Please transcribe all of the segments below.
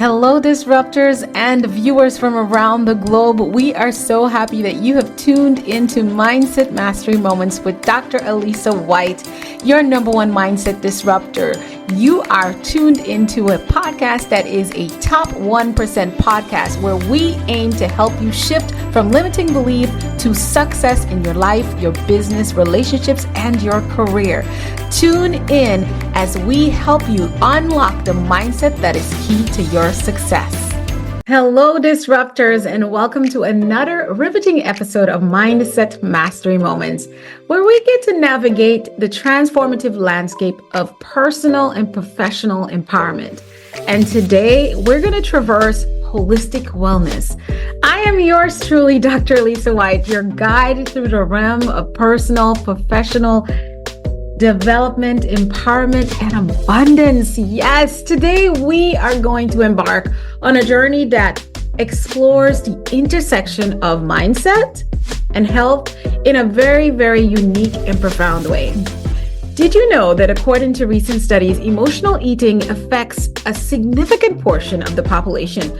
Hello, disruptors and viewers from around the globe. We are so happy that you have tuned into Mindset Mastery Moments with Dr. Alisa Whyte, your number one mindset disruptor. You are tuned into a podcast that is a top 1% podcast where we aim to help you shift from limiting belief to success in your life, your business, relationships, and your career. Tune in as we help you unlock the mindset that is key to your success. Hello, disruptors, and welcome to another riveting episode of Mindset Mastery Moments, where we get to navigate the transformative landscape of personal and professional empowerment. And today, we're going to traverse holistic wellness. I am yours truly, Dr. Alisa Whyte, your guide through the realm of personal, professional development, empowerment, and abundance. Yes, today we are going to embark on a journey that explores the intersection of mindset and health in a very, very unique and profound way. Did you know that according to recent studies, emotional eating affects a significant portion of the population,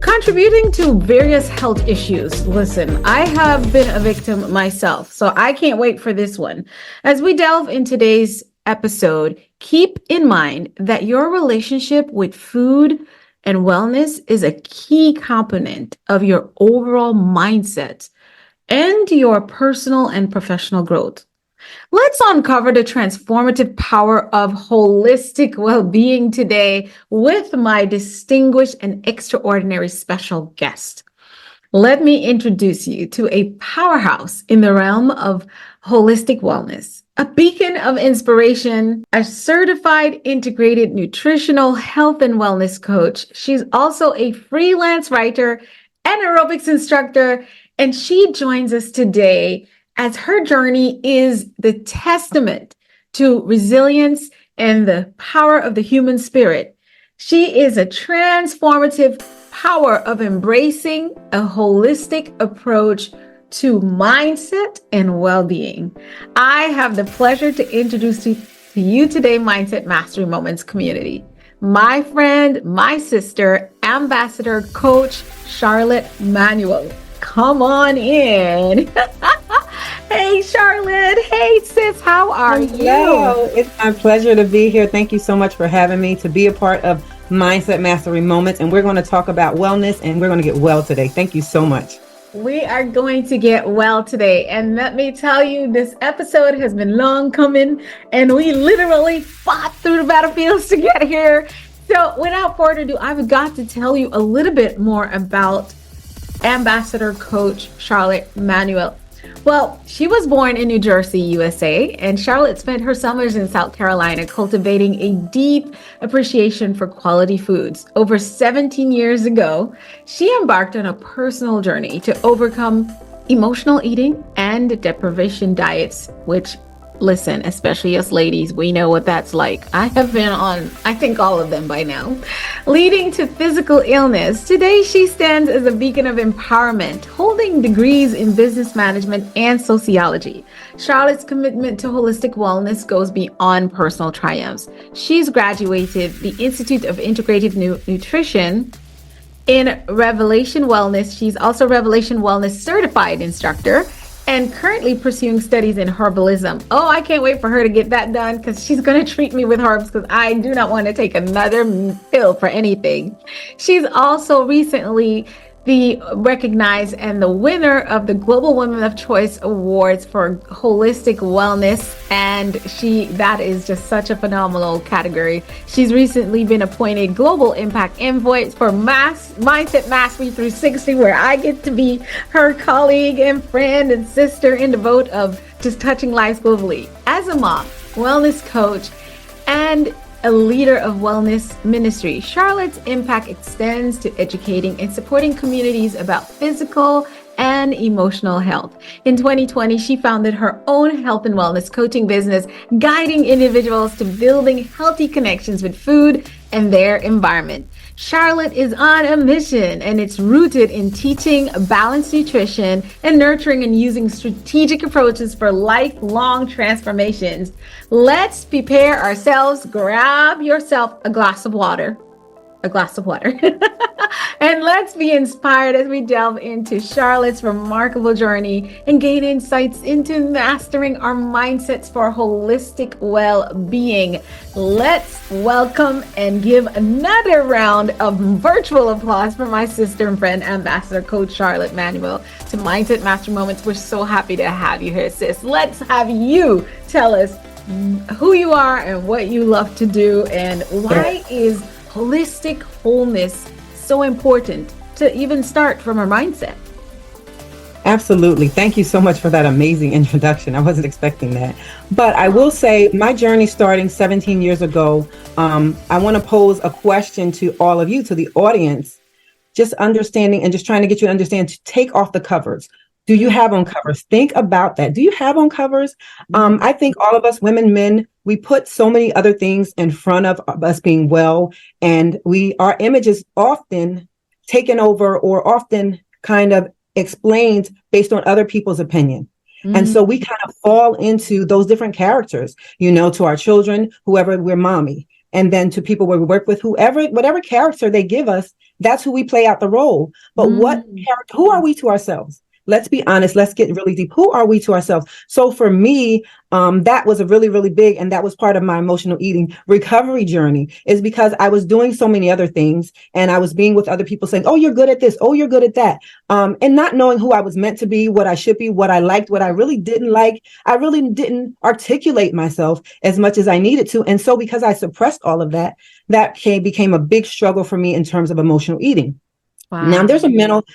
contributing to various health issues? Listen, I have been a victim myself, so I can't wait for this one. As we delve in today's episode, keep in mind that your relationship with food and wellness is a key component of your overall mindset and your personal and professional growth. Let's uncover the transformative power of holistic well-being today with my distinguished and extraordinary special guest. Let me introduce you to a powerhouse in the realm of holistic wellness, a beacon of inspiration, a certified integrated nutritional health and wellness coach. She's also a freelance writer and aerobics instructor, and she joins us today as her journey is the testament to resilience and the power of the human spirit. She is a transformative power of embracing a holistic approach to mindset and well-being. I have the pleasure to introduce to you today, Mindset Mastery Moments community, my friend, my sister, Ambassador Coach Charlotte Manuel. Come on in. Hey, Charlotte. Hey, sis. How are you? It's my pleasure to be here. Thank you so much for having me to be a part of Mindset Mastery Moments. And we're going to talk about wellness and we're going to get well today. Thank you so much. We are going to get well today. And let me tell you, this episode has been long coming and we literally fought through the battlefields to get here. So without further ado, I've got to tell you a little bit more about Ambassador Coach Charlotte Manuel. Well, she was born in New Jersey, USA, and Charlotte spent her summers in South Carolina cultivating a deep appreciation for quality foods. Over 17 years ago, she embarked on a personal journey to overcome emotional eating and deprivation diets, which, listen, especially us ladies, we know what that's like. I have been on, I think, all of them by now, leading to physical illness. Today, she stands as a beacon of empowerment, holding degrees in business management and sociology. Charlotte's commitment to holistic wellness goes beyond personal triumphs. She's graduated the Institute of Integrative Nutrition in Revelation Wellness. She's also Revelation Wellness certified instructor and currently pursuing studies in herbalism. Oh, I can't wait for her to get that done because she's going to treat me with herbs because I do not want to take another pill for anything. She's also recently recognized and the winner of the Global Women of Choice Awards for holistic wellness, and that is just such a phenomenal category. She's recently been appointed Global Impact Envoy for Mindset Mastery 360, where I get to be her colleague and friend and sister in the boat of just touching lives globally. As a mom, wellness coach, and a leader of wellness ministry, Charlotte's impact extends to educating and supporting communities about physical and emotional health. In 2020, she founded her own health and wellness coaching business, guiding individuals to building healthy connections with food and their environment. Charlotte is on a mission, and it's rooted in teaching balanced nutrition and nurturing and using strategic approaches for lifelong transformations. Let's prepare ourselves. Grab yourself a glass of water, a glass of water. And let's be inspired as we delve into Charlotte's remarkable journey and gain insights into mastering our mindsets for holistic well-being. Let's welcome and give another round of virtual applause for my sister and friend, Ambassador Coach Charlotte Manuel, to Mindset Mastery Moments. We're so happy to have you here, sis. Let's have you tell us who you are and what you love to do, and why is holistic wholeness so important to even start from our mindset. Absolutely. Thank you so much for that amazing introduction. I wasn't expecting that. But I will say my journey starting 17 years ago, I want to pose a question to all of you, to the audience, just understanding and just trying to get you to understand, to take off the covers. Do you have on covers? Think about that. Do you have on covers? I think all of us, women, men, we put so many other things in front of us being well, and our image is often taken over or often kind of explained based on other people's opinion. And so we kind of fall into those different characters, to our children, whoever, we're mommy. And then to people we work with, whatever character they give us, that's who we play out the role. But who are we to ourselves? Let's be honest. Let's get really deep. Who are we to ourselves? So for me, that was a really, really big, and that was part of my emotional eating recovery journey, is because I was doing so many other things, and I was being with other people saying, oh, you're good at this. Oh, you're good at that. And not knowing who I was meant to be, what I should be, what I liked, what I really didn't like. I really didn't articulate myself as much as I needed to. And so because I suppressed all of that, became a big struggle for me in terms of emotional eating. Wow. Now, there's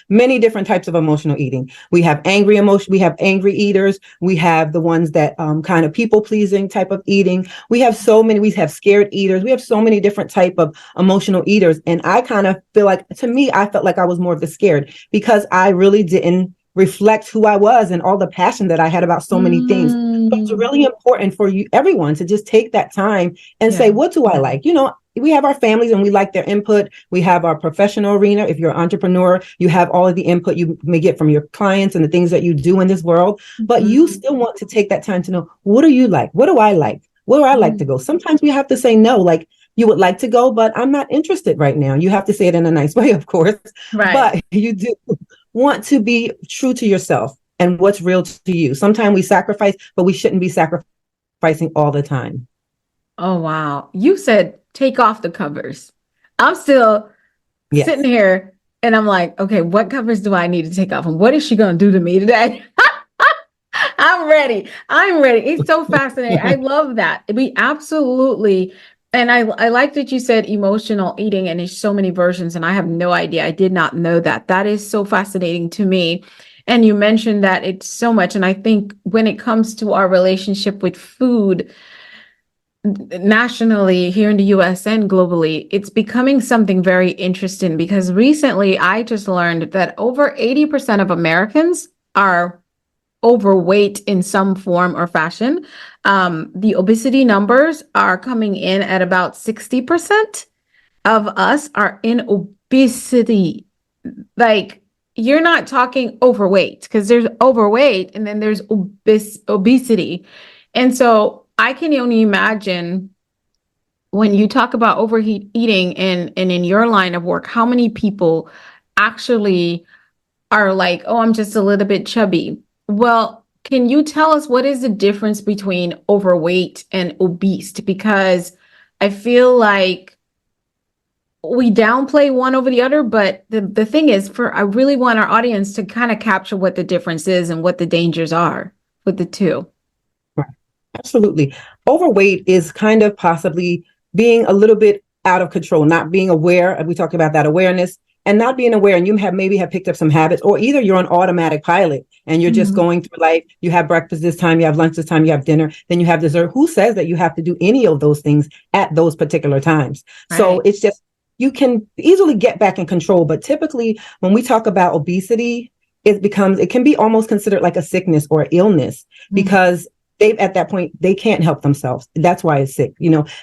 many different types of emotional eating. We have angry emotion. We have angry eaters. We have the ones that kind of people pleasing type of eating. We have scared eaters. We have so many different type of emotional eaters. And I kind of feel like, to me, I felt like I was more of the scared, because I really didn't reflect who I was and all the passion that I had about so many things. So it's really important for everyone to just take that time and say, what do I like? We have our families and we like their input. We have our professional arena. If you're an entrepreneur, you have all of the input you may get from your clients and the things that you do in this world. But you still want to take that time to know, what do you like? What do I like? Where do I like to go? Sometimes we have to say no, like, you would like to go, but I'm not interested right now. You have to say it in a nice way, of course. Right. But you do want to be true to yourself and what's real to you. Sometimes we sacrifice, but we shouldn't be sacrificing all the time. Oh, wow. You said take off the covers. I'm still sitting here and I'm like, okay, what covers do I need to take off? And what is she going to do to me today? I'm ready. It's so fascinating. I love that. We absolutely. And I like that you said emotional eating, and there's so many versions, and I have no idea. I did not know that. That is so fascinating to me. And you mentioned that it's so much. And I think when it comes to our relationship with food, nationally, here in the US and globally, it's becoming something very interesting, because recently I just learned that over 80% of Americans are overweight in some form or fashion. The obesity numbers are coming in at about 60% of us are in obesity. Like, you're not talking overweight, because there's overweight and then there's obesity. And so I can only imagine, when you talk about overeating and in your line of work, how many people actually are like, oh, I'm just a little bit chubby. Well, can you tell us what is the difference between overweight and obese? Because I feel like we downplay one over the other, but the thing is, I really want our audience to kind of capture what the difference is and what the dangers are with the two. Absolutely. Overweight is kind of possibly being a little bit out of control, not being aware. We talked about that awareness, and not being aware. And you maybe have picked up some habits, or either you're on automatic pilot and you're just going through life. You have breakfast this time, you have lunch this time, you have dinner, then you have dessert. Who says that you have to do any of those things at those particular times? Right. So it's just, you can easily get back in control. But typically when we talk about obesity, it can be almost considered like a sickness or illness, because at that point, they can't help themselves. That's why it's sick.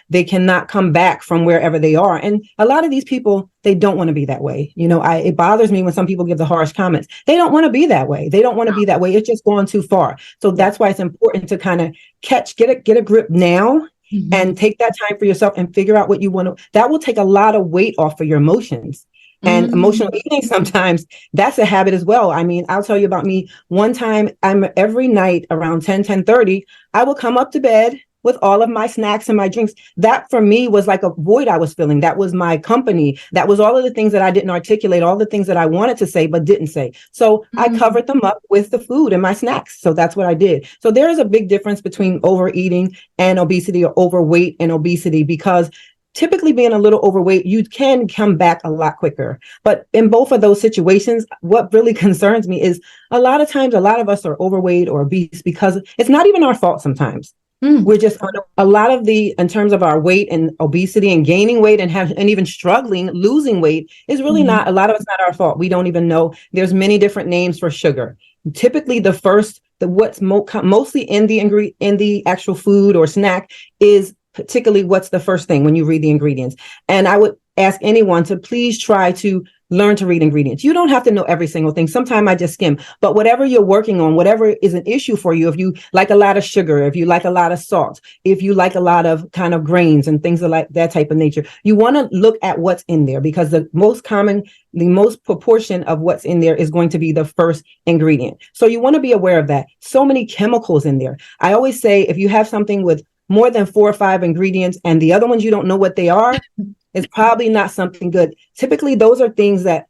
They cannot come back from wherever they are. And a lot of these people, they don't want to be that way. It bothers me when some people give the harsh comments. They don't want to be that way. They don't want to be that way. It's just gone too far. So that's why it's important to kind of get a grip now and take that time for yourself and figure out what you want to, that will take a lot of weight off of your emotions. And emotional eating, sometimes that's a habit as well. I mean, I'll tell you about me. One time, every night around 10:30, I will come up to bed with all of my snacks and my drinks. That for me was like a void I was feeling. That was my company. That was all of the things that I didn't articulate, all the things that I wanted to say, but didn't say. So I covered them up with the food and my snacks. So that's what I did. So there is a big difference between overeating and obesity, or overweight and obesity, because typically being a little overweight, you can come back a lot quicker. But in both of those situations, what really concerns me is a lot of times, a lot of us are overweight or obese because it's not even our fault sometimes. We're just a lot of in terms of our weight and obesity and gaining weight and even struggling, losing weight is really not, a lot of it's not our fault. We don't even know. There's many different names for sugar. Typically what's mostly in the actual food or snack is particularly what's the first thing when you read the ingredients. And I would ask anyone to please try to learn to read ingredients. You don't have to know every single thing. Sometimes I just skim, but whatever you're working on, whatever is an issue for you, if you like a lot of sugar, if you like a lot of salt, if you like a lot of kind of grains and things like that type of nature, you want to look at what's in there, because the most proportion of what's in there is going to be the first ingredient. So you want to be aware of that. So many chemicals in there. I always say, if you have something with more than 4 or 5 ingredients and the other ones you don't know what they are, it's probably not something good. Typically, those are things that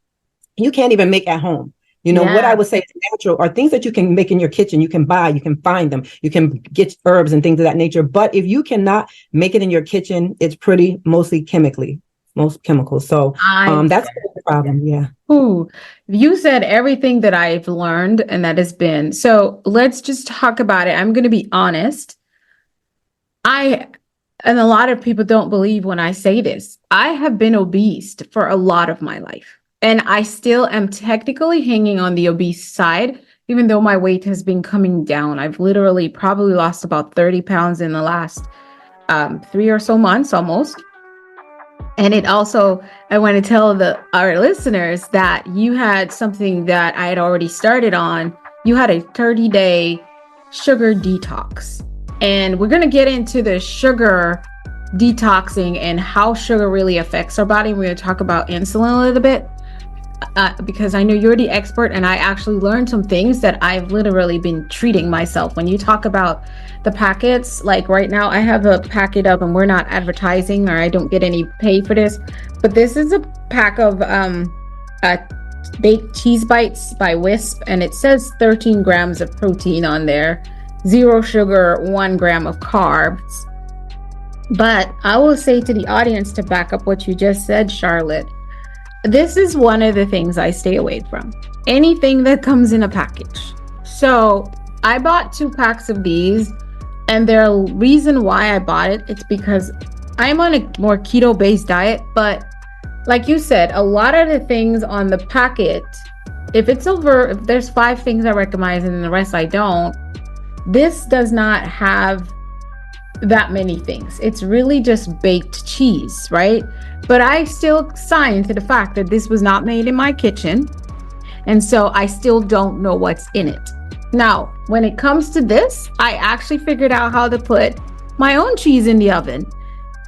you can't even make at home. What I would say is natural are things that you can make in your kitchen. You can buy, you can find them, you can get herbs and things of that nature. But if you cannot make it in your kitchen, it's mostly most chemicals. So that's the problem. Yeah. Ooh, you said everything that I've learned, and that has been. So let's just talk about it. I'm going to be honest. And a lot of people don't believe when I say this, I have been obese for a lot of my life, and I still am technically hanging on the obese side, even though my weight has been coming down. I've literally probably lost about 30 pounds in the last 3 or so months almost. And it also, I want to tell our listeners that you had something that I had already started on. You had a 30-day sugar detox. And we're going to get into the sugar detoxing and how sugar really affects our body. We're going to talk about insulin a little bit because I know you're the expert, and I actually learned some things that I've literally been treating myself. When you talk about the packets, like right now I have a packet up, and we're not advertising, or I don't get any pay for this, but this is a pack of baked cheese bites by Wisp, and it says 13 grams of protein on there. 0 sugar, 1 gram of carbs. But I will say to the audience, to back up what you just said, Charlotte, this is one of the things I stay away from. Anything that comes in a package. So I bought 2 packs of these, and the reason why I bought it, it's because I'm on a more keto-based diet. But like you said, a lot of the things on the packet, if there's 5 things I recognize and the rest I don't, this does not have that many things. It's really just baked cheese, right? But I still sign to the fact that this was not made in my kitchen. And so I still don't know what's in it. Now, when it comes to this, I actually figured out how to put my own cheese in the oven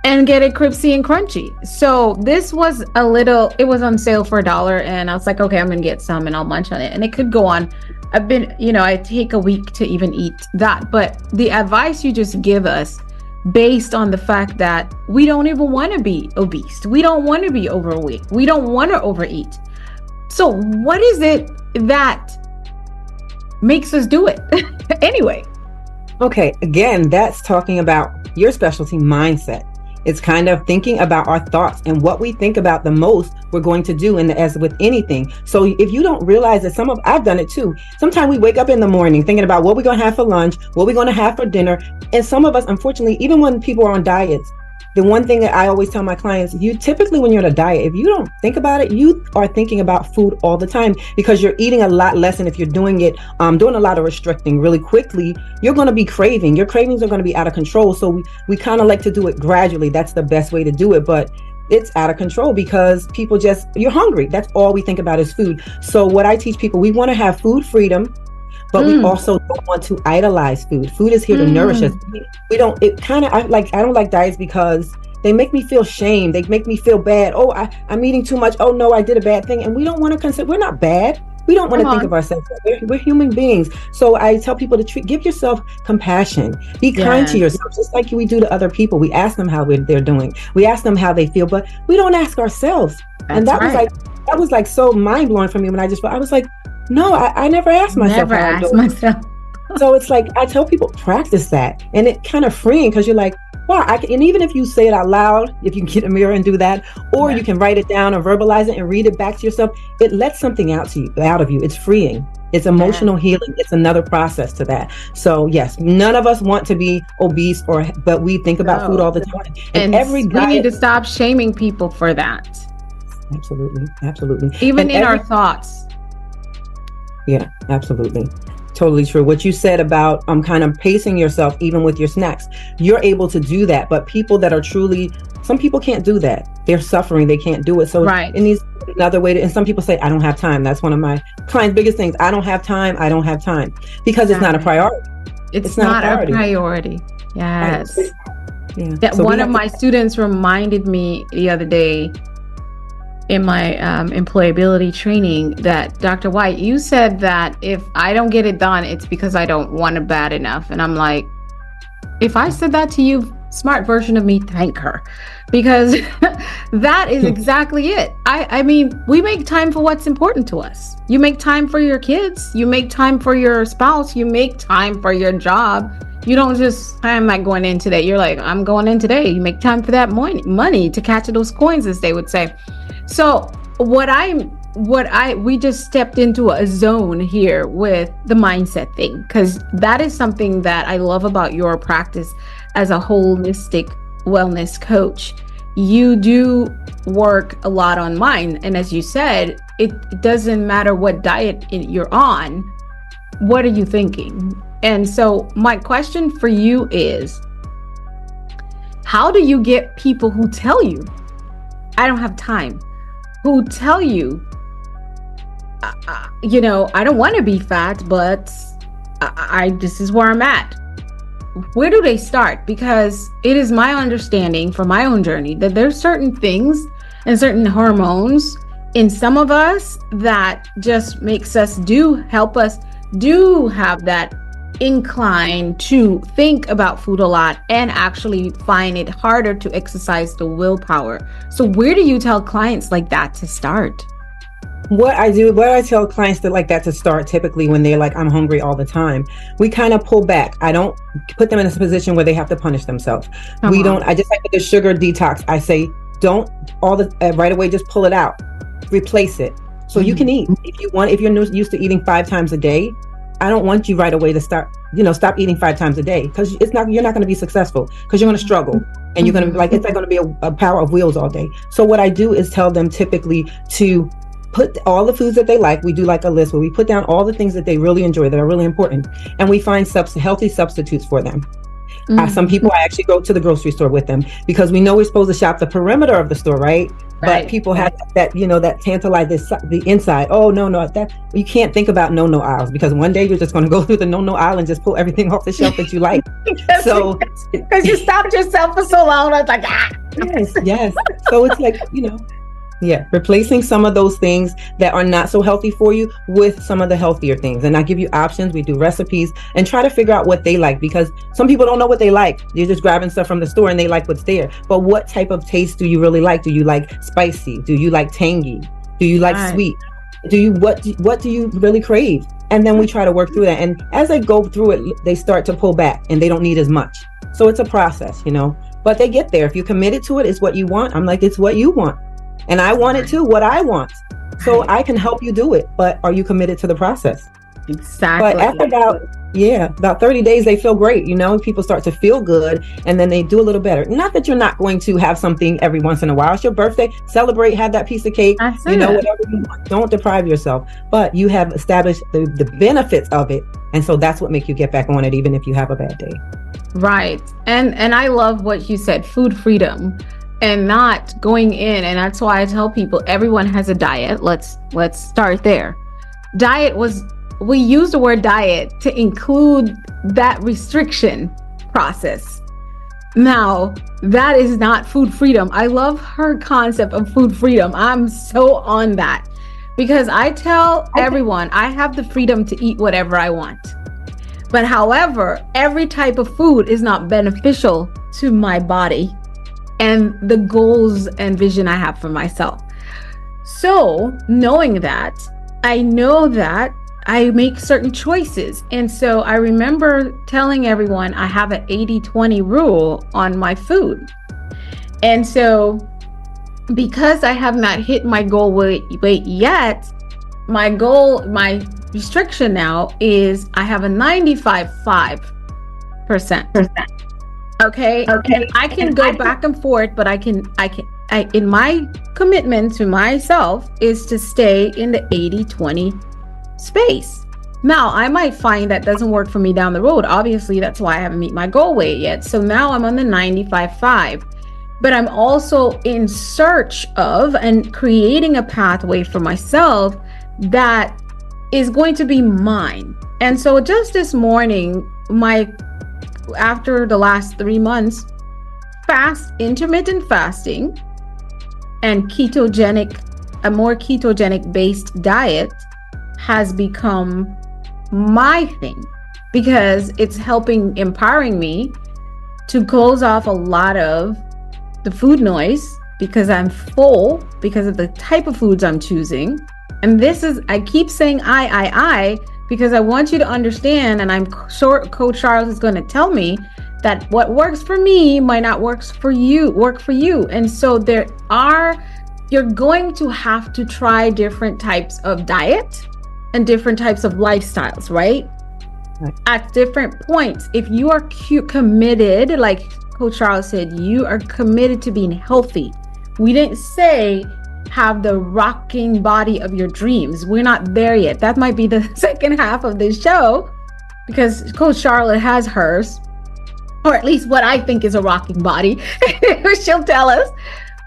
and get it crispy and crunchy. So this was it was on sale for $1, and I was like, okay, I'm gonna get some and I'll munch on it. And it could go on. I take a week to even eat that. But the advice you just give us, based on the fact that we don't even want to be obese, we don't want to be overweight, we don't want to overeat. So what is it that makes us do it anyway? Okay, again, that's talking about your specialty mindset. It's kind of thinking about our thoughts, and what we think about the most, we're going to do as with anything. So if you don't realize that I've done it too. Sometimes we wake up in the morning thinking about what we're going to have for lunch, what we're going to have for dinner. And some of us, unfortunately, even when people are on diets, the one thing that I always tell my clients, you typically, when you're on a diet, if you don't think about it, you are thinking about food all the time, because you're eating a lot less. And if you're doing it, doing a lot of restricting really quickly, you're going to be craving. Your cravings are going to be out of control. So we kind of like to do it gradually. That's the best way to do it. But it's out of control because people you're hungry. That's all we think about is food. So what I teach people, we want to have food freedom, but we also don't want to idolize food. Food is here to nourish us. We don't, it kind of, I don't like diets because they make me feel shame. They make me feel bad. Oh, I'm eating too much. Oh no, I did a bad thing. And we don't want to consider, we're not bad. We don't want to think of ourselves. We're human beings. So I tell people to give yourself compassion. Be kind to yourself, just like we do to other people. We ask them how they're doing. We ask them how they feel, but we don't ask ourselves. And that was like so mind blowing for me when I was like, no, I never asked myself how I'm doing. So it's like, I tell people, practice that. And it kind of freeing because you're like, wow, and even if you say it out loud, if you can get a mirror and do that, or you can write it down or verbalize it and read it back to yourself, it lets something out of you. It's freeing. It's emotional healing. It's another process to that. So yes, none of us want to be obese, but we think about food all the time. And we need to stop shaming people for that. Absolutely. Even in our thoughts. Yeah, absolutely. Totally true. What you said about kind of pacing yourself, even with your snacks, you're able to do that. But people that are some people can't do that. They're suffering. They can't do it. So it needs another way and some people say, I don't have time. That's one of my clients' biggest things. I don't have time. Because it's not a priority. It's not a priority. Yes. Yeah. That one of my students reminded me the other day in my employability training that, Dr. Whyte, you said that if I don't get it done, it's because I don't want it bad enough. And I'm like, if I said that to you, smart version of me, thank her, because that is exactly it. I mean, we make time for what's important to us. You make time for your kids, you make time for your spouse, you make time for your job. You don't just, I'm not going in today. You're like, I'm going in today. You make time for that money to catch those coins, as they would say. So we just stepped into a zone here with the mindset thing, because that is something that I love about your practice as a holistic wellness coach. You do work a lot on mind. And as you said, it doesn't matter what diet you're on. What are you thinking? And so my question for you is, how do you get people who tell you, I don't have time, who tell you, I don't want to be fat, but this is where I'm at? Where do they start? Because it is my understanding from my own journey that there's certain things and certain hormones in some of us that just makes us help us have that incline to think about food a lot and actually find it harder to exercise the willpower. So where do you tell clients like that to start? What I tell clients like that to start, typically when they're like, I'm hungry all the time, we kind of pull back. I don't put them in a position where they have to punish themselves. I just like the sugar detox. I say, don't right away, just pull it out, replace it. So you can eat if you're used to eating 5 times a day. I don't want you right away to stop eating 5 times a day, because you're not going to be successful, because you're going to struggle and you're going to be like, it's not going to be a power of wheels all day. So what I do is tell them typically to put all the foods that they like. We do like a list where we put down all the things that they really enjoy, that are really important, and we find healthy substitutes for them. Some people, I actually go to the grocery store with them, because we know we're supposed to shop the perimeter of the store, right? But people have that, that tantalize the inside. Oh, no, that you can't think about no aisles, because one day you're just going to go through the no aisle and just pull everything off the shelf that you like. So because you stopped yourself for so long, I was like, yes. So it's like, replacing some of those things that are not so healthy for you with some of the healthier things. And I give you options. We do recipes and try to figure out what they like, because some people don't know what they like. They're just grabbing stuff from the store and they like what's there. But what type of taste do you really like? Do you like spicy? Do you like tangy? Do you like sweet? What do you really crave? And then we try to work through that. And as they go through it, they start to pull back and they don't need as much. So it's a process, but they get there. If you're committed to it, it's what you want. I'm like, it's what you want. And I want it too, what I want. So I can help you do it. But are you committed to the process? Exactly. But after about 30 days, they feel great. People start to feel good, and then they do a little better. Not that you're not going to have something every once in a while. It's your birthday. Celebrate, have that piece of cake, whatever you want. Don't deprive yourself. But you have established the benefits of it. And so that's what makes you get back on it, even if you have a bad day. Right. And I love what you said, food freedom. And not going in, and that's why I tell people everyone has a diet. Let's start there. Diet was we use the word diet to include that restriction process. Now, that is not food freedom. I love her concept of food freedom. I'm so on that because I tell everyone I have the freedom to eat whatever I want. But however, every type of food is not beneficial to my body and the goals and vision I have for myself. So knowing that, I know that I make certain choices. And so I remember telling everyone I have an 80-20 rule on my food. And so because I have not hit my goal weight yet, my restriction now is I have a 95.5%. Okay. And I can go back and forth, but I in my commitment to myself is to stay in the 80-20 space. Now, I might find that doesn't work for me down the road. Obviously, that's why I haven't met my goal weight yet. So now I'm on the 95.5, but I'm also in search of and creating a pathway for myself that is going to be mine. And so just this morning, after the last 3 months, intermittent fasting and a more ketogenic based diet has become my thing because it's empowering me to close off a lot of the food noise because I'm full because of the type of foods I'm choosing. And I keep saying I because I want you to understand, and I'm sure Coach Charles is going to tell me that what works for me might not work for you. And so you're going to have to try different types of diet and different types of lifestyles, right? At different points. If you are committed, like Coach Charles said, you are committed to being healthy. We didn't say have the rocking body of your dreams. We're not there yet. That might be the second half of this show because Coach Charlotte has hers, or at least what I think is a rocking body. She'll tell us.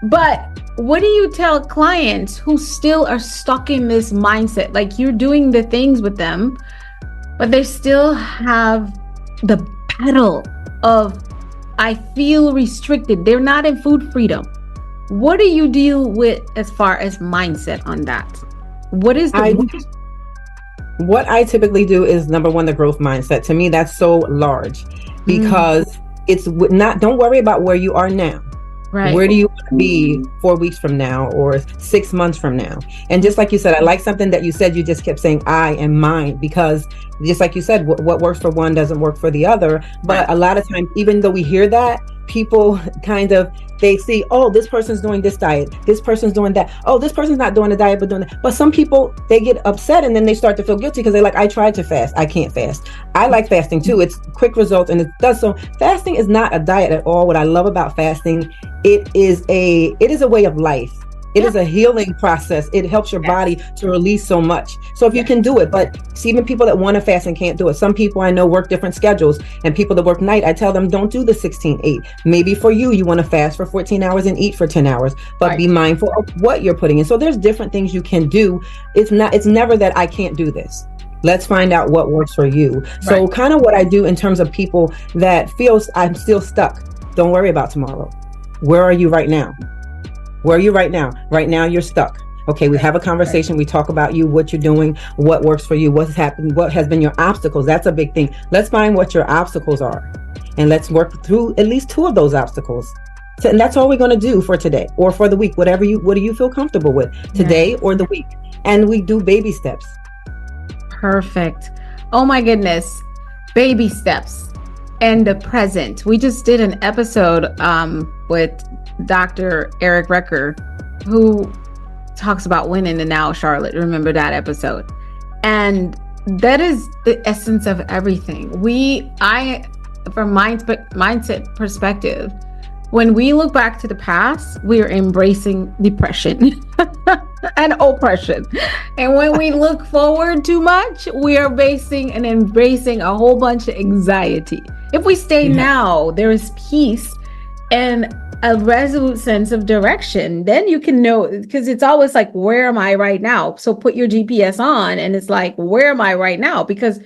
But what do you tell clients who still are stuck in this mindset? Like you're doing the things with them, but they still have the battle of, I feel restricted. They're not in food freedom. What do you deal with as far as mindset on that? What I typically do is number one, the growth mindset. To me, that's so large because it's not, don't worry about where you are now. Right. Where do you want to be 4 weeks from now or 6 months from now? And just like you said, I like something that you said, you just kept saying I and mine, because just like you said, what works for one doesn't work for the other. But a lot of times, even though we hear that, people they see, oh, this person's doing this diet, this person's doing that. Oh, this person's not doing the diet, but doing that. But some people, they get upset and then they start to feel guilty because they're like, I tried to fast. I can't fast. I like fasting too. It's quick results and it does so. Fasting is not a diet at all. What I love about fasting, it is a way of life. It is a healing process. It helps your body to release so much. So if you can do it, but see, even people that want to fast and can't do it. Some people I know work different schedules, and people that work night, I tell them, don't do the 16-8. Maybe for you want to fast for 14 hours and eat for 10 hours, but be mindful of what you're putting in. So there's different things you can do. It's never that I can't do this. Let's find out what works for you. So kind of what I do in terms of people that feels I'm still stuck. Don't worry about tomorrow. Where are you right now? Where are you right now? Right now, you're stuck. Okay, we have a conversation. We talk about you, what you're doing, what works for you, what's happened, what has been your obstacles. That's a big thing. Let's find what your obstacles are. And let's work through at least 2 of those obstacles. So, and that's all we're going to do for today or for the week, what do you feel comfortable with today or the week? And we do baby steps. Perfect. Oh my goodness. Baby steps and the present. We just did an episode with Dr. Eric Recker, who talks about when in the now, Charlotte. Remember that episode? And that is the essence of everything. From mindset perspective, when we look back to the past, we are embracing depression and oppression. And when we look forward too much, we are embracing a whole bunch of anxiety. If we stay now, there is peace. And a resolute sense of direction. Then you can know, because it's always like, where am I right now? So put your GPS on and it's like, where am I right now? Because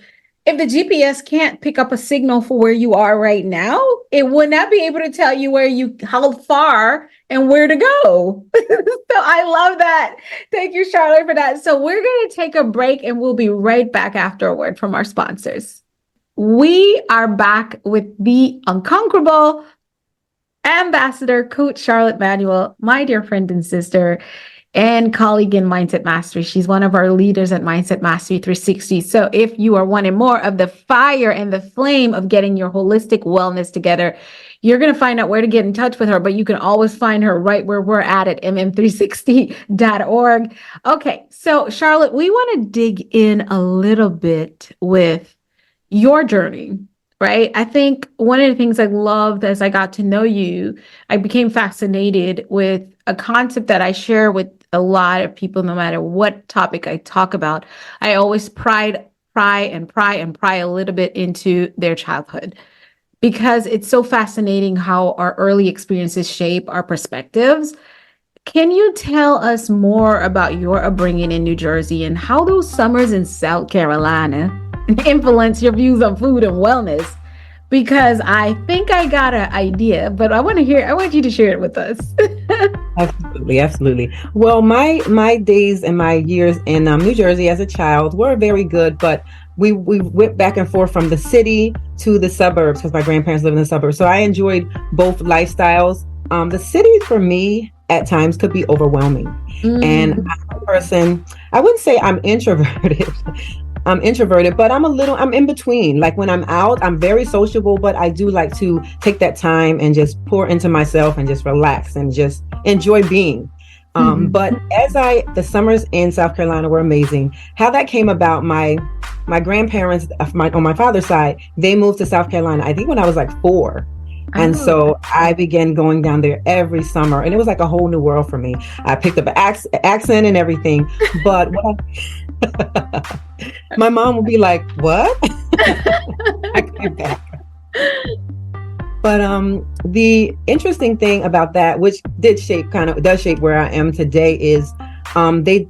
if the GPS can't pick up a signal for where you are right now, it would not be able to tell you how far and where to go. So I love that. Thank you, Charlotte, for that. So we're going to take a break and we'll be right back after a word from our sponsors. We are back with the unconquerable ambassador, Coach Charlotte Manuel, my dear friend and sister, and colleague in Mindset Mastery. She's one of our leaders at Mindset Mastery 360. So if you are wanting more of the fire and the flame of getting your holistic wellness together, you're going to find out where to get in touch with her, but you can always find her right where we're at mm360.org. Okay, so Charlotte, we want to dig in a little bit with your journey, right? I think one of the things I loved as I got to know you, I became fascinated with a concept that I share with a lot of people, no matter what topic I talk about. I always pry a little bit into their childhood, because it's so fascinating how our early experiences shape our perspectives. Can you tell us more about your upbringing in New Jersey and how those summers in South Carolina influence your views on food and wellness? Because I think I got an idea, but I want you to share it with us. Absolutely. Well, my days and my years in New Jersey as a child were very good, but we went back and forth from the city to the suburbs because my grandparents live in the suburbs. So I enjoyed both lifestyles. The city for me at times could be overwhelming. And I'm a person, I wouldn't say I'm introverted. I'm introverted, but I'm in between. Like when I'm out, I'm very sociable, but I do like to take that time and just pour into myself and just relax and just enjoy being. But the summers in South Carolina were amazing. How that came about, my grandparents on my father's side, they moved to South Carolina, I think when I was like 4. And so I began going down there every summer, and it was like a whole new world for me. I picked up an accent and everything, but my mom would be like, "What?" I came back. But the interesting thing about that, which does shape where I am today, is they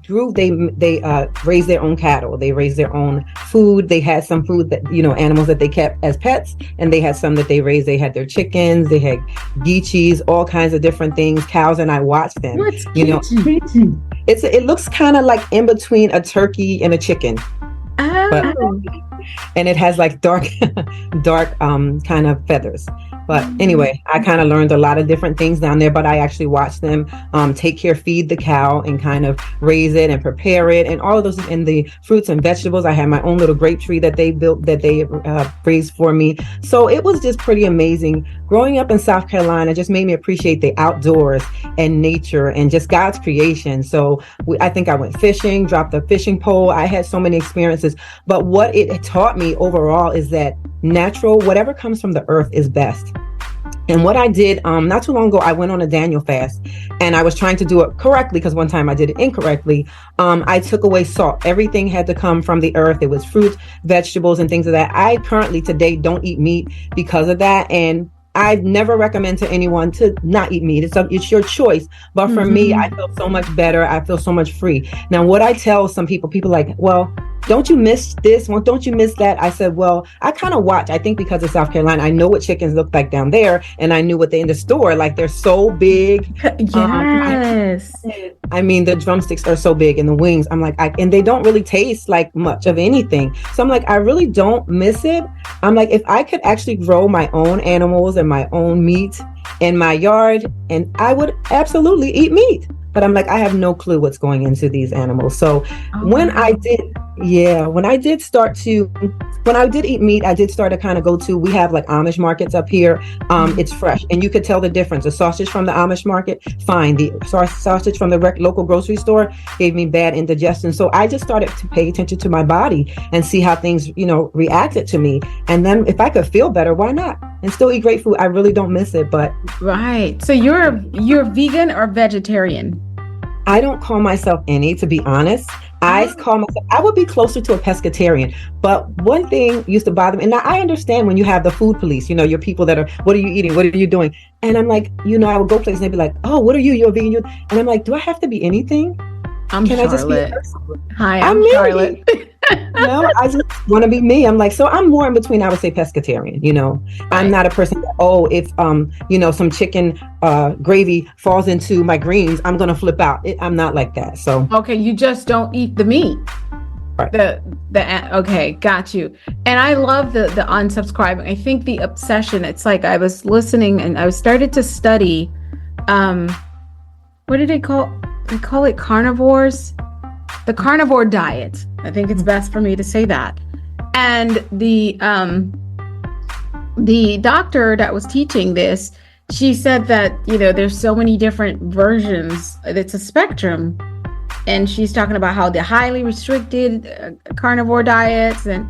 raised their own cattle. They raised their own food. They had some food that, animals that they kept as pets, and they had some that they raised. They had their chickens, they had geechees, all kinds of different things, cows, and I watched them. What's geechee? It looks kind of like in between a turkey and a chicken. Oh. And it has like dark kind of feathers. But anyway, I kind of learned a lot of different things down there, but I actually watched them feed the cow and kind of raise it and prepare it and all of those, and the fruits and vegetables. I had my own little grape tree that they built, that they raised for me. So it was just pretty amazing. Growing up in South Carolina just made me appreciate the outdoors and nature and just God's creation. So I think I went fishing, dropped a fishing pole. I had so many experiences, but what it taught me overall is that whatever comes from the earth is best. And what I did not too long ago, I went on a Daniel fast, and I was trying to do it correctly because one time I did it incorrectly. I took away salt. Everything had to come from the earth. It was fruits, vegetables, and things of that. I currently today don't eat meat because of that. And I never recommend to anyone to not eat meat. It's your choice. But for me, I feel so much better. I feel so much free. Now, what I tell some people like, well, don't you miss this? Well, don't you miss that? I said, well, I kind of watch. I think because of South Carolina, I know what chickens look like down there, and I knew what they in the store. Like, they're so big. Yes. I mean, the drumsticks are so big, and the wings. I'm like, and they don't really taste like much of anything. So I'm like, I really don't miss it. I'm like, if I could actually grow my own animals and my own meat in my yard, and I would absolutely eat meat. But I'm like, I have no clue what's going into these animals. So when I did eat meat, I did start to kind of we have like Amish markets up here. It's fresh, and you could tell the difference. The sausage from the Amish market, fine. The sausage from the local grocery store gave me bad indigestion. So I just started to pay attention to my body and see how things, reacted to me. And then if I could feel better, why not? And still eat great food. I really don't miss it, but. Right. So you're vegan or vegetarian? I don't call myself any, to be honest. I call myself, I would be closer to a pescatarian. But one thing used to bother me, and now I understand when you have the food police, your people that are, what are you eating? What are you doing? And I'm like, I would go places and they'd be like, oh, what are you? You're a vegan. And I'm like, do I have to be anything? I'm Can I just be a Charlotte. person? Hi, I'm I'm me. Charlotte. I just want to be me. I'm like, so I'm more in between, I would say pescatarian, I'm Right. not a person that, if, some chicken gravy falls into my greens, I'm going to flip out. I'm not like that. So. Okay, you just don't eat the meat. Right. Okay, got you. And I love the unsubscribing. I think the obsession, it's like I was listening and I started to study, what do they call it carnivores? The carnivore diet. I think it's best for me to say that. And the doctor that was teaching this, she said that, there's so many different versions. It's a spectrum. And she's talking about how the highly restricted carnivore diets and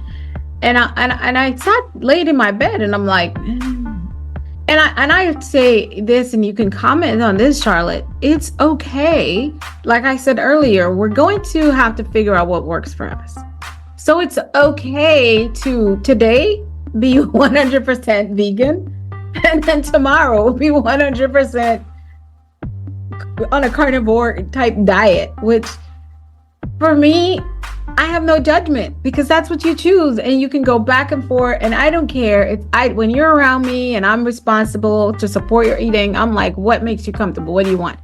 I sat late in my bed and I'm like, and I say this, and you can comment on this, Charlotte. It's okay. Like I said earlier, we're going to have to figure out what works for us. So it's okay to today be 100% vegan, and then tomorrow be 100% on a carnivore type diet, which for me, I have no judgment because that's what you choose and you can go back and forth. And I don't care when you're around me and I'm responsible to support your eating, I'm like, what makes you comfortable? What do you want?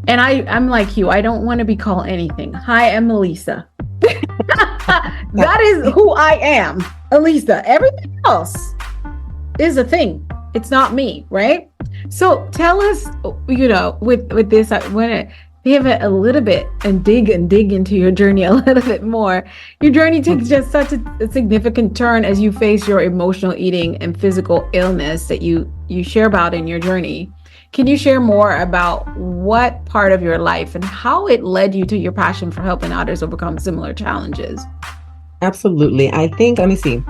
And I'm like you, I don't want to be called anything. Hi, I'm Alisa. That is who I am, Alisa. Everything else is a thing. It's not me, right? So tell us, with this, I want to pivot a little bit and dig into your journey a little bit more. Your journey takes just such a significant turn as you face your emotional eating and physical illness that you share about in your journey. Can you share more about what part of your life and how it led you to your passion for helping others overcome similar challenges? Absolutely. I think, let me see.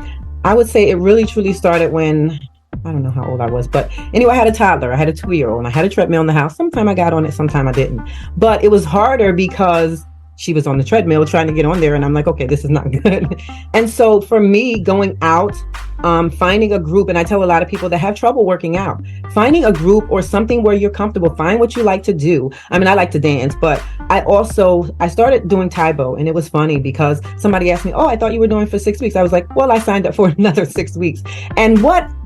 I would say it really truly started when, I don't know how old I was, but anyway, I had a toddler. I had a 2-year-old and I had a treadmill in the house. Sometime I got on it, sometime I didn't. But it was harder because she was on the treadmill trying to get on there. And I'm like, okay, this is not good. And so for me, going out, finding a group, and I tell a lot of people that have trouble working out, finding a group or something where you're comfortable, find what you like to do. I mean, I like to dance, but I started doing Taibo, and it was funny because somebody asked me, oh, I thought you were doing for 6 weeks. I was like, well, I signed up for another 6 weeks. And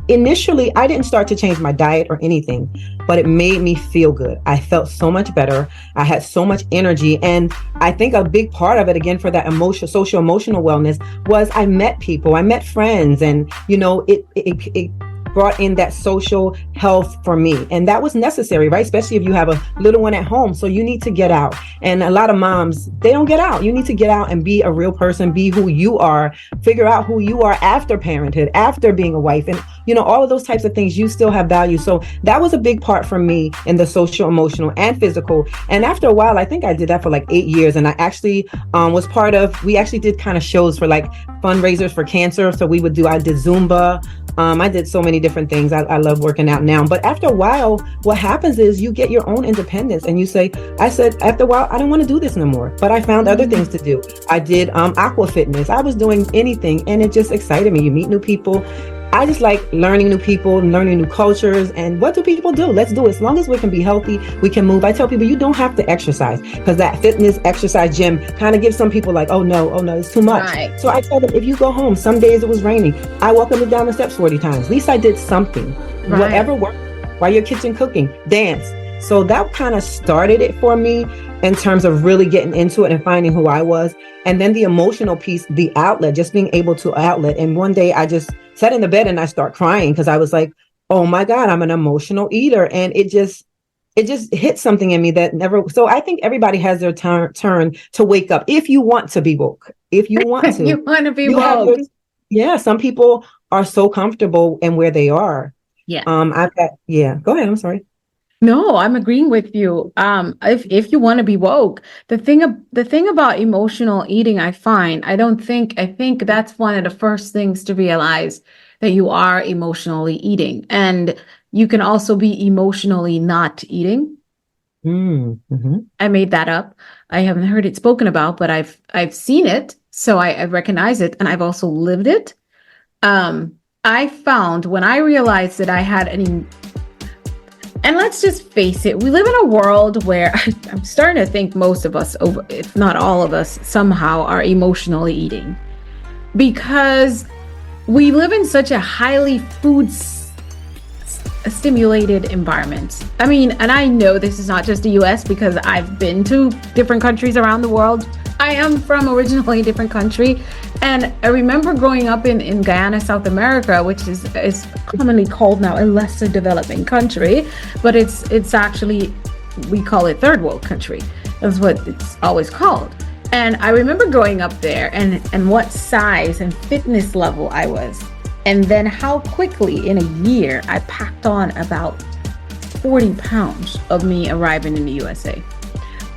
initially, I didn't start to change my diet or anything, but it made me feel good. I felt so much better. I had so much energy. And I think a big part of it, again, for that social emotional wellness was I met people, I met friends, and, it brought in that social health for me. And that was necessary, right? Especially if you have a little one at home. So you need to get out. And a lot of moms, they don't get out. You need to get out and be a real person, be who you are, figure out who you are after parenthood, after being a wife, and, all of those types of things, you still have value. So that was a big part for me in the social, emotional, and physical. And after a while, I think I did that for like 8 years. And I actually we actually did kind of shows for like fundraisers for cancer. So I did Zumba. I did so many different things. I love working out now. But after a while, what happens is you get your own independence and I said, after a while, I don't want to do this no more. But I found other things to do. I did aqua fitness. I was doing anything and it just excited me. You meet new people. I just like learning new people and learning new cultures. And what do people do? Let's do it. As long as we can be healthy, we can move. I tell people you don't have to exercise because that fitness exercise gym kind of gives some people like, oh no, it's too much. Right. So I tell them, if you go home, some days it was raining, I walk up and down the steps 40 times. At least I did something. Right. Whatever worked. While you're kitchen cooking, dance. So that kind of started it for me in terms of really getting into it and finding who I was. And then the emotional piece, the outlet, just being able to outlet. And one day I just sat in the bed and I start crying because I was like, oh my God, I'm an emotional eater. And it just hit something in me that never. So I think everybody has their turn to wake up. If you want to be woke, if you want to, you want to be woke. Some people are so comfortable in where they are. Yeah. Go ahead. I'm sorry. No, I'm agreeing with you. If you want to be woke, the thing about emotional eating, I think that's one of the first things to realize that you are emotionally eating, and you can also be emotionally not eating. Mm-hmm. I made that up. I haven't heard it spoken about, but I've seen it, so I recognize it, and I've also lived it. I found when I realized that I had and let's just face it, we live in a world where I'm starting to think most of us, if not all of us, somehow are emotionally eating, because we live in such a highly stimulated environment. I mean, and I know this is not just the US because I've been to different countries around the world. I am from originally a different country. And I remember growing up in Guyana, South America, which is commonly called now a lesser developing country, but it's actually, we call it third world country. That's what it's always called. And I remember growing up there and what size and fitness level I was. And then how quickly in a year I packed on about 40 pounds of me arriving in the USA.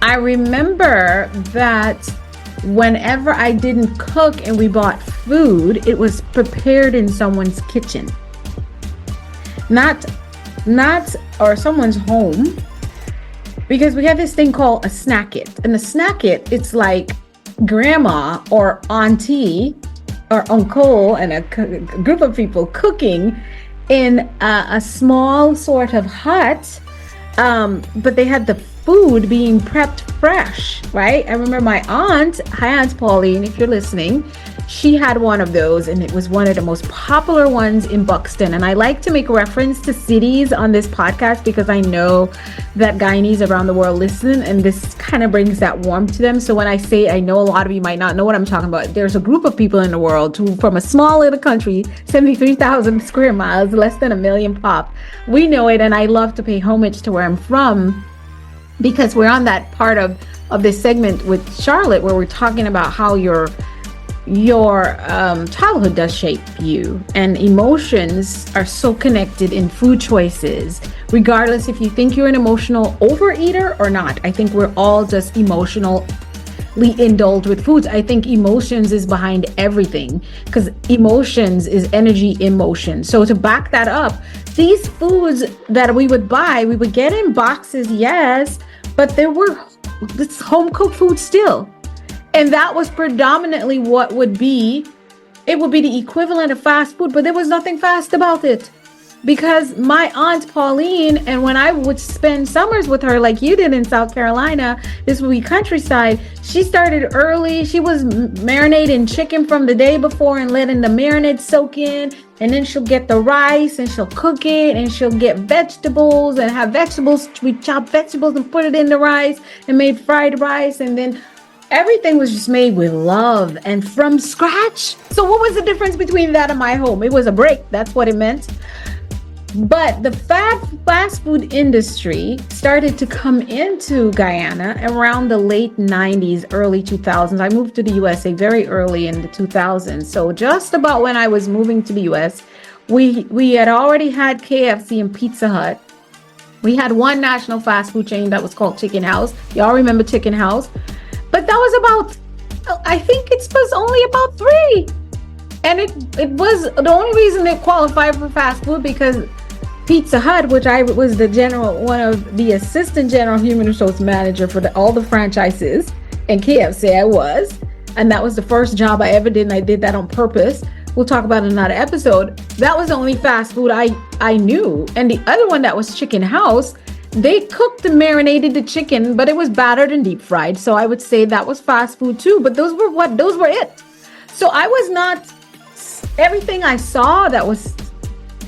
I remember that whenever I didn't cook and we bought food, it was prepared in someone's kitchen. Not or someone's home. Because we have this thing called a snack it. And the snack it, it's like grandma or auntie or uncle and a group of people cooking in a small sort of hut, but they had the food being prepped fresh, right? I remember my aunt, hi Aunt Pauline, if you're listening, she had one of those, and it was one of the most popular ones in Buxton. And I like to make reference to cities on this podcast because I know that Guyanese around the world listen, and this kind of brings that warmth to them. So when I say I know a lot of you might not know what I'm talking about, there's a group of people in the world who, from a small little country, 73,000 square miles, less than 1 million pop, we know it. And I love to pay homage to where I'm from, because we're on that part of this segment with Charlotte where we're talking about how your childhood does shape you, and emotions are so connected in food choices, regardless if you think you're an emotional overeater or not. I think we're all just emotionally indulged with foods. I think emotions is behind everything, because emotions is energy in motion. So to back that up, these foods that we would buy, we would get in boxes, yes, but it's home cooked food still. And that was predominantly what it would be the equivalent of fast food, but there was nothing fast about it. Because my Aunt Pauline, and when I would spend summers with her like you did in South Carolina, this would be countryside, she started early. She was marinating chicken from the day before and letting the marinade soak in. And then she'll get the rice and she'll cook it, and she'll get vegetables and have vegetables. We chop vegetables and put it in the rice and made fried rice. And then everything was just made with love and from scratch. So what was the difference between that and my home? It was a break. That's what it meant. But the fast food industry started to come into Guyana around the late 90s, early 2000s. I moved to the USA very early in the 2000s. So just about when I was moving to the US, we had already had KFC and Pizza Hut. We had one national fast food chain that was called Chicken House. Y'all remember Chicken House? But that was I think it was only about 3. And it was the only reason it qualified for fast food because Pizza Hut, which I was one of the assistant general human resource manager for all the franchises, and KFC I was. And that was the first job I ever did, and I did that on purpose. We'll talk about it in another episode. That was the only fast food I knew. And the other one that was Chicken House, they cooked and marinated the chicken, but it was battered and deep fried. So I would say that was fast food too, but those were it. So I was not, everything I saw that was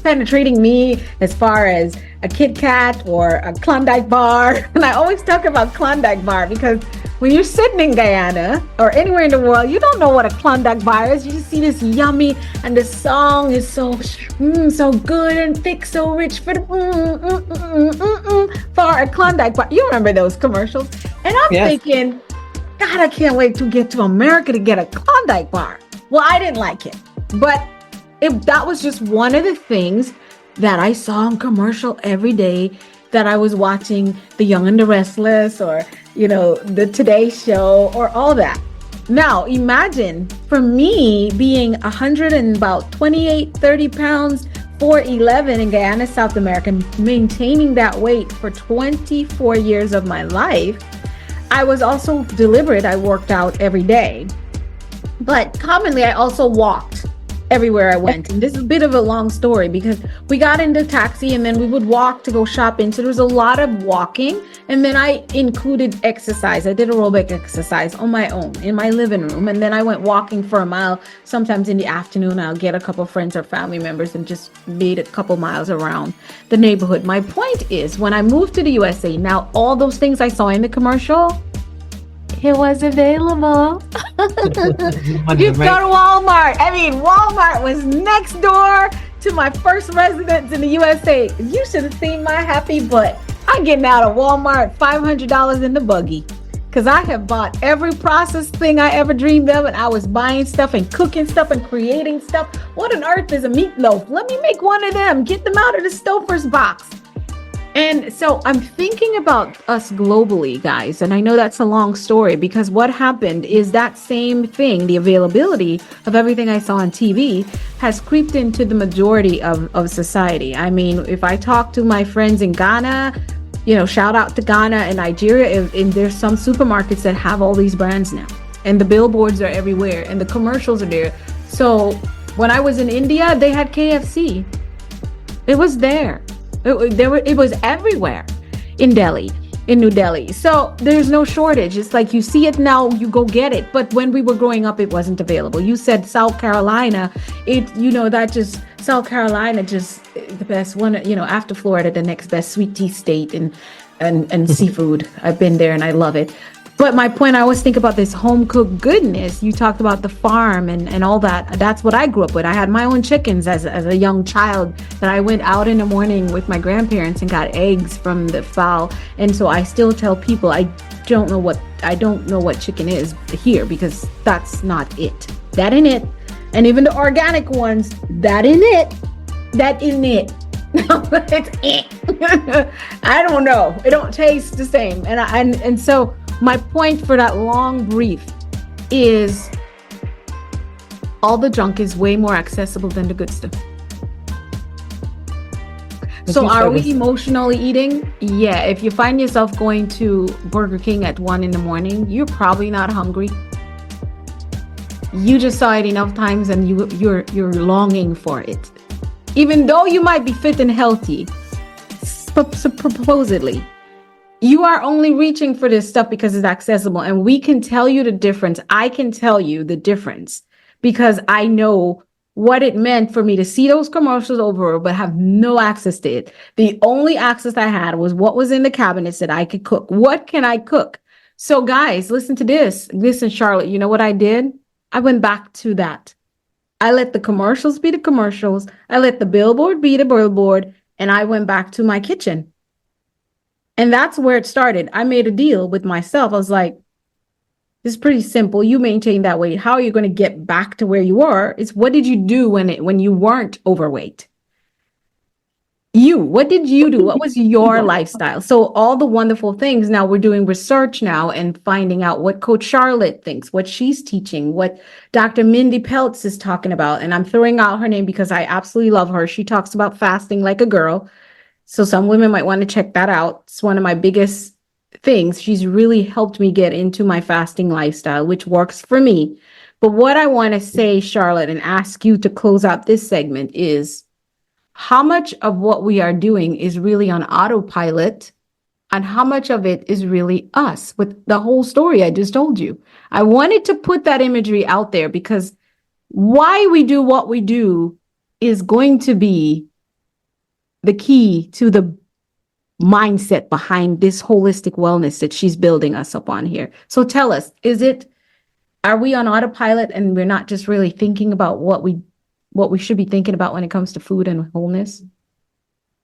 penetrating me as far as a Kit Kat or a Klondike bar. And I always talk about Klondike bar because when you're sitting in Guyana or anywhere in the world, you don't know what a Klondike bar is. You just see this yummy, and the song is so good and thick, so rich for for a Klondike bar. You remember those commercials? And I'm thinking, God, I can't wait to get to America to get a Klondike bar. Well, I didn't like it, but that was just one of the things that I saw on commercial every day that I was watching, The Young and the Restless, or, the Today Show, or all that. Now, imagine for me being 100 and about 28, 30 pounds, 4'11" in Guyana, South America, maintaining that weight for 24 years of my life, I was also deliberate. I worked out every day. But commonly, I also walked everywhere I went. And this is a bit of a long story because we got into taxi and then we would walk to go shopping. So there was a lot of walking. And then I included exercise. I did aerobic exercise on my own in my living room. And then I went walking for a mile. Sometimes in the afternoon, I'll get a couple of friends or family members and just made a couple miles around the neighborhood. My point is, when I moved to the USA, now all those things I saw in the commercial, it was available. You go to Walmart. I mean, Walmart was next door to my first residence in the USA. You should have seen my happy butt. I'm getting out of Walmart $500 in the buggy because I have bought every processed thing I ever dreamed of, and I was buying stuff and cooking stuff and creating stuff. What on earth is a meatloaf? Let me make one of them. Get them out of the Stouffer's box. And so I'm thinking about us globally, guys. And I know that's a long story because what happened is that same thing, the availability of everything I saw on TV has creeped into the majority of society. I mean, if I talk to my friends in Ghana, shout out to Ghana and Nigeria, and there's some supermarkets that have all these brands now. And the billboards are everywhere and the commercials are there. So when I was in India, they had KFC. It was there. It was everywhere in New Delhi. So there's no shortage. It's like you see it now, you go get it. But when we were growing up, it wasn't available. You said South Carolina, South Carolina, just the best one, after Florida, the next best sweet tea state and seafood. I've been there and I love it. But my point, I always think about this home cooked goodness. You talked about the farm and all that. That's what I grew up with. I had my own chickens as a young child that I went out in the morning with my grandparents and got eggs from the fowl. And so I still tell people I don't know what chicken is here because that's not it. That ain't it. And even the organic ones, that ain't it. That isn't it. It's it. I don't know. It don't taste the same. And so my point for that long brief is all the junk is way more accessible than the good stuff. So are we emotionally eating? Yeah. If you find yourself going to Burger King at 1 a.m, you're probably not hungry. You just saw it enough times and you're longing for it. Even though you might be fit and healthy, supposedly. You are only reaching for this stuff because it's accessible, and we can tell you the difference. I can tell you the difference because I know what it meant for me to see those commercials over, but have no access to it. The only access I had was what was in the cabinets that I could cook. What can I cook? So guys, listen to this. Listen, Charlotte, you know what I did? I went back to that. I let the commercials be the commercials. I let the billboard be the billboard, and I went back to my kitchen. And that's where it started. I made a deal with myself. I was like, this is pretty simple. You maintain that weight. How are you going to get back to where you were? It's what did you do when you weren't overweight? What did you do? What was your lifestyle? So all the wonderful things. Now we're doing research now and finding out what Coach Charlotte thinks, what she's teaching, what Dr. Mindy Peltz is talking about. And I'm throwing out her name because I absolutely love her. She talks about fasting like a girl. So some women might want to check that out. It's one of my biggest things. She's really helped me get into my fasting lifestyle, which works for me. But what I want to say, Charlotte, and ask you to close out this segment is how much of what we are doing is really on autopilot and how much of it is really us with the whole story I just told you. I wanted to put that imagery out there because why we do what we do is going to be the key to the mindset behind this holistic wellness that she's building us up on here. So tell us, are we on autopilot and we're not just really thinking about what we should be thinking about when it comes to food and wholeness?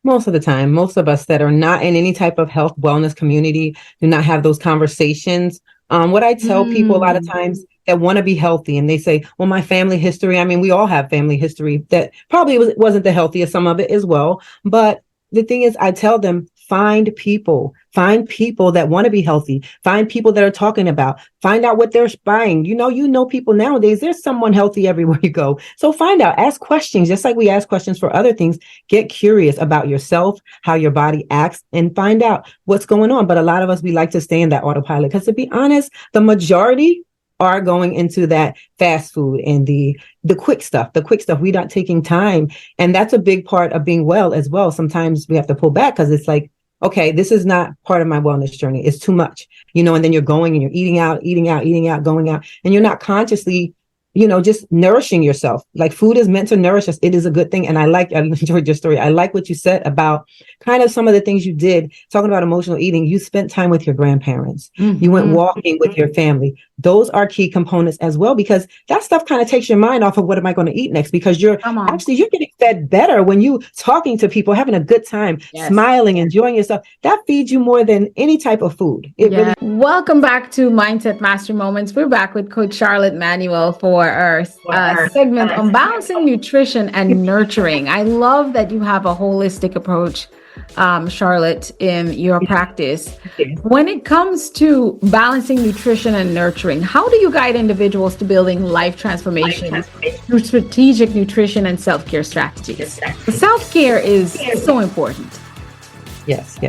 Most of the time, most of us that are not in any type of health wellness community do not have those conversations. What I tell people a lot of times that want to be healthy and they say, well, my family history, I mean, we all have family history that probably wasn't the healthiest, some of it as well. But the thing is, I tell them, find people that want to be healthy, find people that are talking about, find out what they're buying. You know, people nowadays, there's someone healthy everywhere you go. So find out, ask questions, just like we ask questions for other things. Get curious about yourself, how your body acts, and find out what's going on. But a lot of us, we like to stay in that autopilot because, to be honest, the majority are going into that fast food and the quick stuff. We're not taking time. And that's a big part of being well as well. Sometimes we have to pull back because it's like, okay, this is not part of my wellness journey. It's too much, and then you're going and you're eating out, going out, and you're not consciously, just nourishing yourself. Like, food is meant to nourish us. It is a good thing. And I enjoyed your story. I like what you said about kind of some of the things you did, talking about emotional eating. You spent time with your grandparents. Mm-hmm. You went walking with your family. Those are key components as well, because that stuff kind of takes your mind off of what am I going to eat next, because you're getting fed better when you talking to people, having a good time, smiling, enjoying yourself. That feeds you more than any type of food. Really. Welcome back to Mindset Mastery Moments. We're back with Coach Charlotte Manuel for our segment on balancing nutrition and nurturing. I love that you have a holistic approach, Charlotte, in your practice. When it comes to balancing nutrition and nurturing, how do you guide individuals to building life transformation through strategic nutrition and self-care strategies? Self-care is so important. Yes.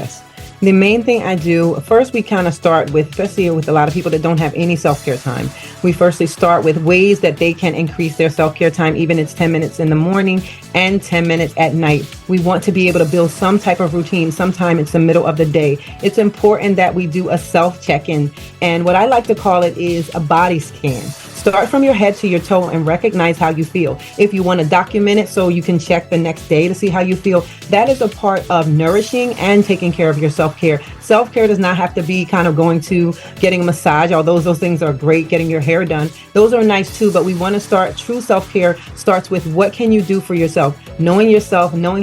The main thing I do, first we kind of start with, especially with a lot of people that don't have any self-care time, we firstly start with ways that they can increase their self-care time, even if it's 10 minutes in the morning and 10 minutes at night. We want to be able to build some type of routine. Sometime it's the middle of the day. It's important that we do a self-check-in. And what I like to call it is a body scan. Start from your head to your toe and recognize how you feel. If you want to document it so you can check the next day to see how you feel, that is a part of nourishing and taking care of your self-care. Self-care does not have to be kind of going to getting a massage, although those things are great, getting your hair done. Those are nice too, but we want to start, true self-care starts with what can you do for yourself, knowing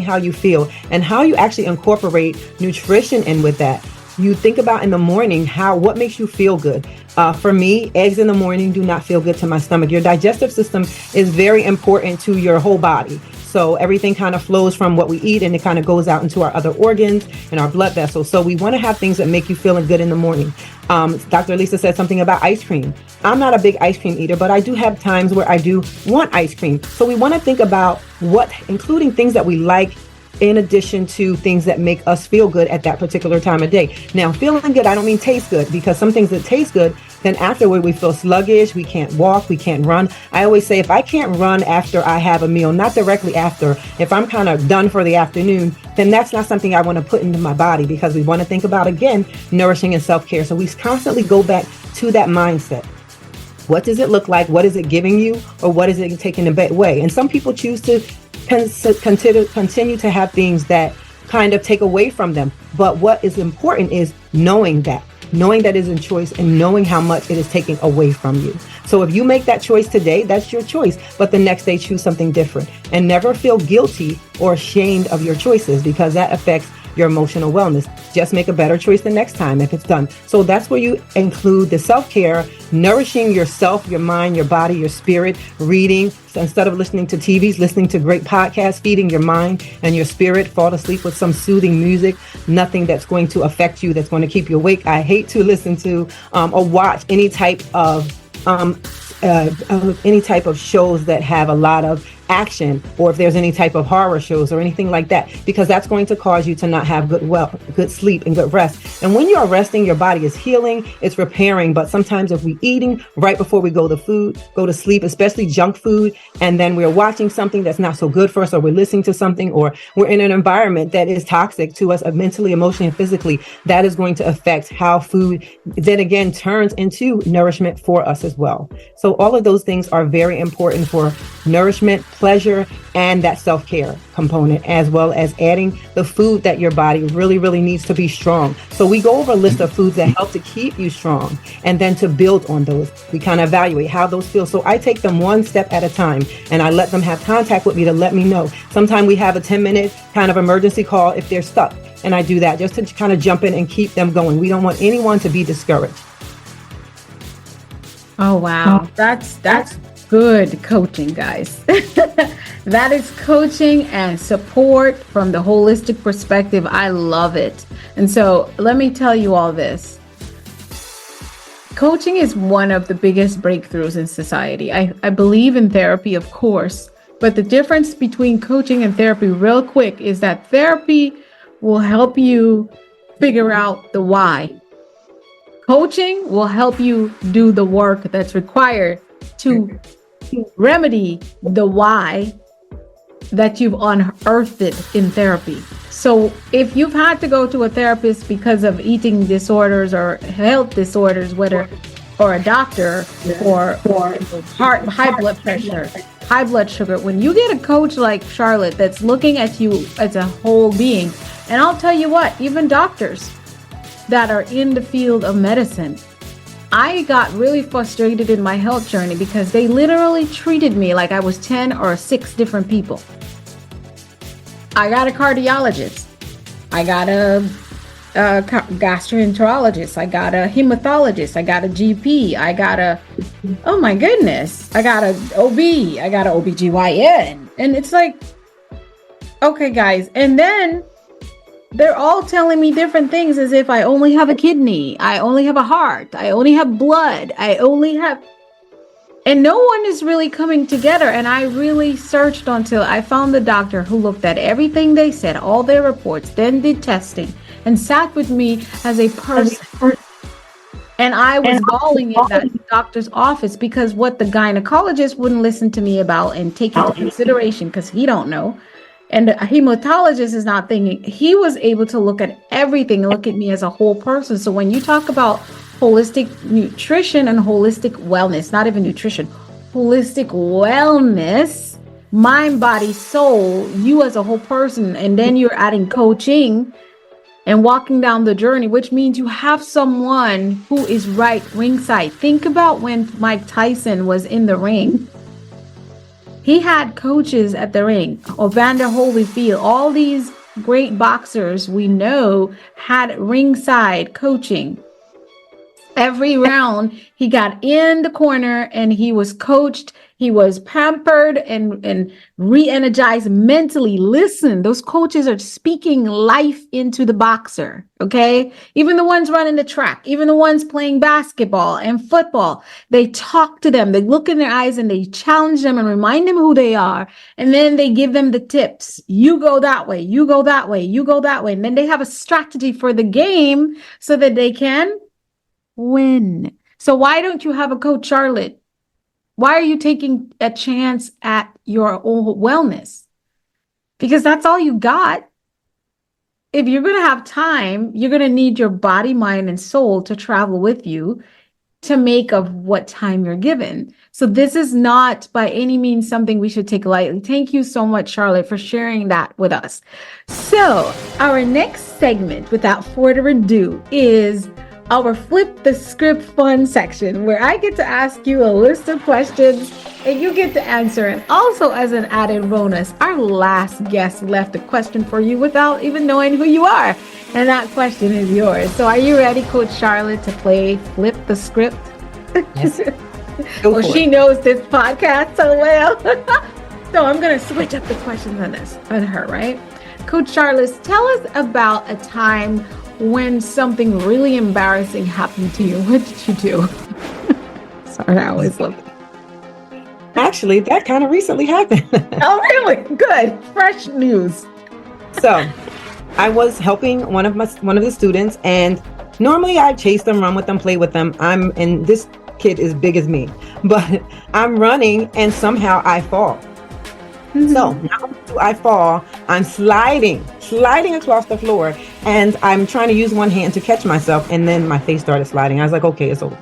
how you feel, and how you actually incorporate nutrition in with that. You think about in the morning, what makes you feel good. For me, eggs in the morning do not feel good to my stomach. Your digestive system is very important to your whole body. So everything kind of flows from what we eat, and it kind of goes out into our other organs and our blood vessels. So we want to have things that make you feeling good in the morning. Dr. Alisa said something about ice cream. I'm not a big ice cream eater, but I do have times where I do want ice cream. So we want to think about including things that we like, in addition to things that make us feel good at that particular time of day. Now, feeling good, I don't mean taste good, because some things that taste good, then afterward we feel sluggish, we can't walk, we can't run. I always say, if I can't run after I have a meal, not directly after, if I'm kind of done for the afternoon, then that's not something I want to put into my body, because we want to think about, again, nourishing and self-care. So we constantly go back to that mindset. What does it look like? What is it giving you? Or what is it taking away? And some people choose to continue to have things that kind of take away from them. But what is important is knowing that is a choice, and knowing how much it is taking away from you. So if you make that choice today, that's your choice. But the next day, choose something different, and never feel guilty or ashamed of your choices, because that affects your emotional wellness. Just make a better choice the next time if it's done. So that's where you include the self-care, nourishing yourself, your mind, your body, your spirit, reading. So instead of listening to TVs, listening to great podcasts, feeding your mind and your spirit. Fall asleep with some soothing music, nothing that's going to affect you, that's going to keep you awake. I hate to listen to or watch any type of shows that have a lot of action, or if there's any type of horror shows or anything like that, because that's going to cause you to not have good sleep and good rest. And when you are resting, your body is healing, it's repairing. But sometimes if we're eating right before we go to sleep, especially junk food, and then we're watching something that's not so good for us, or we're listening to something, or we're in an environment that is toxic to us mentally, emotionally, and physically, that is going to affect how food then again turns into nourishment for us as well. So all of those things are very important for nourishment, pleasure, and that self-care component, as well as adding the food that your body really, really needs to be strong. So we go over a list of foods that help to keep you strong, and then to build on those, we kind of evaluate how those feel. So I take them one step at a time, and I let them have contact with me to let me know. Sometimes we have a 10-minute kind of emergency call if they're stuck, and I do that just to kind of jump in and keep them going. We don't want anyone to be discouraged. Oh, wow. That's good coaching, guys. That is coaching and support from the holistic perspective. I love it. And so let me tell you all this. Coaching is one of the biggest breakthroughs in society. I believe in therapy, of course, but the difference between coaching and therapy, real quick, is that therapy will help you figure out the why. Coaching will help you do the work that's required to remedy the why that you've unearthed in therapy. So if you've had to go to a therapist because of eating disorders or health disorders, whether or a doctor or heart, high blood pressure, high blood sugar, when you get a coach like Charlotte that's looking at you as a whole being, and I'll tell you what, even doctors that are in the field of medicine, I got really frustrated in my health journey because they literally treated me like I was 10 or 6 different people. I got a cardiologist. I got a gastroenterologist. I got a hematologist. I got a GP. I got oh my goodness, I got a OB. I got an OBGYN. And it's like, okay, guys. And then they're all telling me different things as if I only have a kidney, I only have a heart, I only have blood, I only have... And no one is really coming together. And I really searched until I found the doctor who looked at everything they said, all their reports, then did testing, and sat with me as a person. And I was bawling in that doctor's office because what the gynecologist wouldn't listen to me about and take into consideration, because he don't know. And the hematologist is not thinking. He was able to look at everything and look at me as a whole person. So when you talk about holistic nutrition and holistic wellness, not even nutrition, holistic wellness, mind, body, soul, you as a whole person, and then you're adding coaching and walking down the journey, which means you have someone who is right ringside. Think about when Mike Tyson was in the ring. He had coaches at the ring, Evander Holyfield, all these great boxers we know had ringside coaching. Every round he got in the corner and he was coached, he was pampered and re-energized mentally. Listen, those coaches are speaking life into the boxer, okay? Even the ones running the track, even the ones playing basketball and football, they talk to them, they look in their eyes and they challenge them and remind them who they are. And then they give them the tips. You go that way, you go that way, you go that way. And then they have a strategy for the game so that they can win. So why don't you have a coach, Charlotte? Why are you taking a chance at your own wellness? Because that's all you got. If you're going to have time, you're going to need your body, mind, and soul to travel with you to make of what time you're given. So this is not by any means something we should take lightly. Thank you so much, Charlotte, for sharing that with us. So our next segment, without further ado, is our Flip the Script fun section, where I get to ask you a list of questions and you get to answer. And also, as an added bonus, our last guest left a question for you without even knowing who you are. And that question is yours. So are you ready, Coach Charlotte, to play Flip the Script? Yes. Well, she knows this podcast so well. So I'm going to switch up the questions on her, right? Coach Charlotte, tell us about a time when something really embarrassing happened to you. What did you do? Sorry, I always love it. Actually, that kind of recently happened. Oh, really? Good. Fresh news. So I was helping one of the students, and normally I chase them, run with them, play with them. And this kid is big as me, but I'm running and somehow I fall. Mm-hmm. So not only do I fall, I'm sliding across the floor, and I'm trying to use one hand to catch myself, and then my face started sliding. I was like, okay, it's over.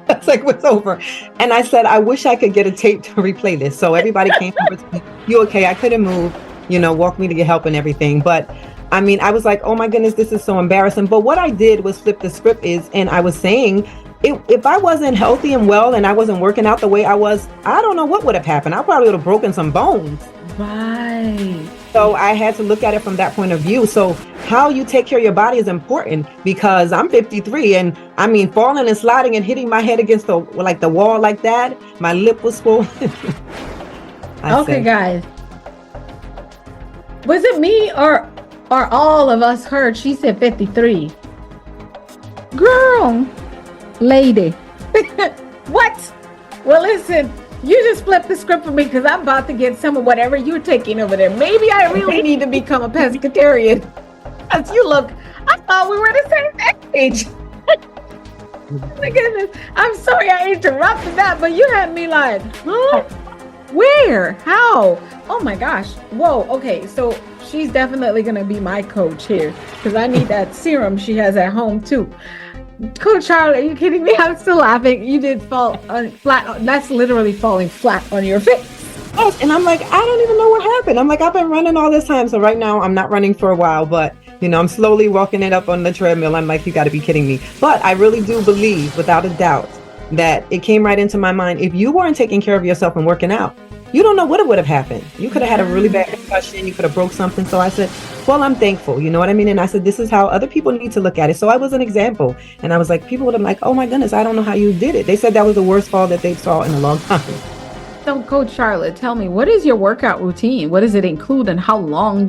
It's like, it's over. And I said, I wish I could get a tape to replay this. So everybody came over to me, you okay? I couldn't move, walk me to get help and everything. But I mean, I was like, oh my goodness, this is so embarrassing. But what I did was flip the script and I was saying, if I wasn't healthy and well and I wasn't working out the way I was, I don't know what would have happened. I probably would have broken some bones. Right. So I had to look at it from that point of view. So how you take care of your body is important, because I'm 53, and I mean, falling and sliding and hitting my head against the wall like that, my lip was swollen. Okay, guys. Was it me or all of us heard she said 53? Girl, lady. What? Well, listen, you just flipped the script for me, because I'm about to get some of whatever you're taking over there. Maybe I really need to become a pescatarian. As you look, I thought we were the same age. Oh my goodness. I'm sorry I interrupted that, but you had me like, huh? Where? How? Oh my gosh. Whoa. Okay. So she's definitely going to be my coach here, because I need that serum she has at home too. Coach Charlotte, are you kidding me? I'm still laughing. You did fall flat. That's literally falling flat on your face. Yes, and I'm like, I don't even know what happened. I'm like, I've been running all this time. So right now I'm not running for a while, but I'm slowly walking it up on the treadmill. I'm like, you got to be kidding me. But I really do believe, without a doubt, that it came right into my mind. If you weren't taking care of yourself and working out, you don't know what would have happened. You could have had a really bad concussion. You could have broke something. So I said, well, I'm thankful. You know what I mean? And I said, this is how other people need to look at it. So I was an example. And I was like, people would have like, oh my goodness, I don't know how you did it. They said that was the worst fall that they saw in a long time. So Coach Charlotte, tell me, what is your workout routine? What does it include, and how long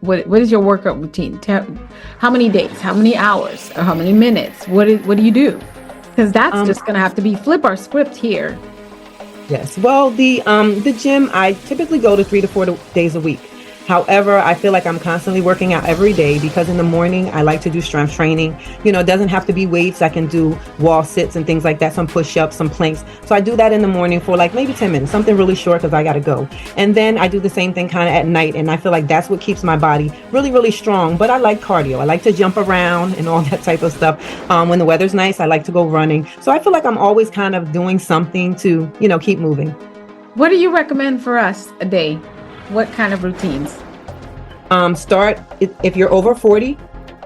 what is your workout routine? How many days, how many hours, or how many minutes? What do you do? Because that's just going to have to be flip our script here. Yes. Well, the gym, I typically go to 3 to 4 days a week. However, I feel like I'm constantly working out every day, because in the morning I like to do strength training. It doesn't have to be weights. I can do wall sits and things like that, some push-ups, some planks. So I do that in the morning for like maybe 10 minutes, something really short, because I got to go. And then I do the same thing kind of at night. And I feel like that's what keeps my body really, really strong. But I like cardio. I like to jump around and all that type of stuff. When the weather's nice, I like to go running. So I feel like I'm always kind of doing something to, keep moving. What do you recommend for us a day? What kind of routines? If you're over 40,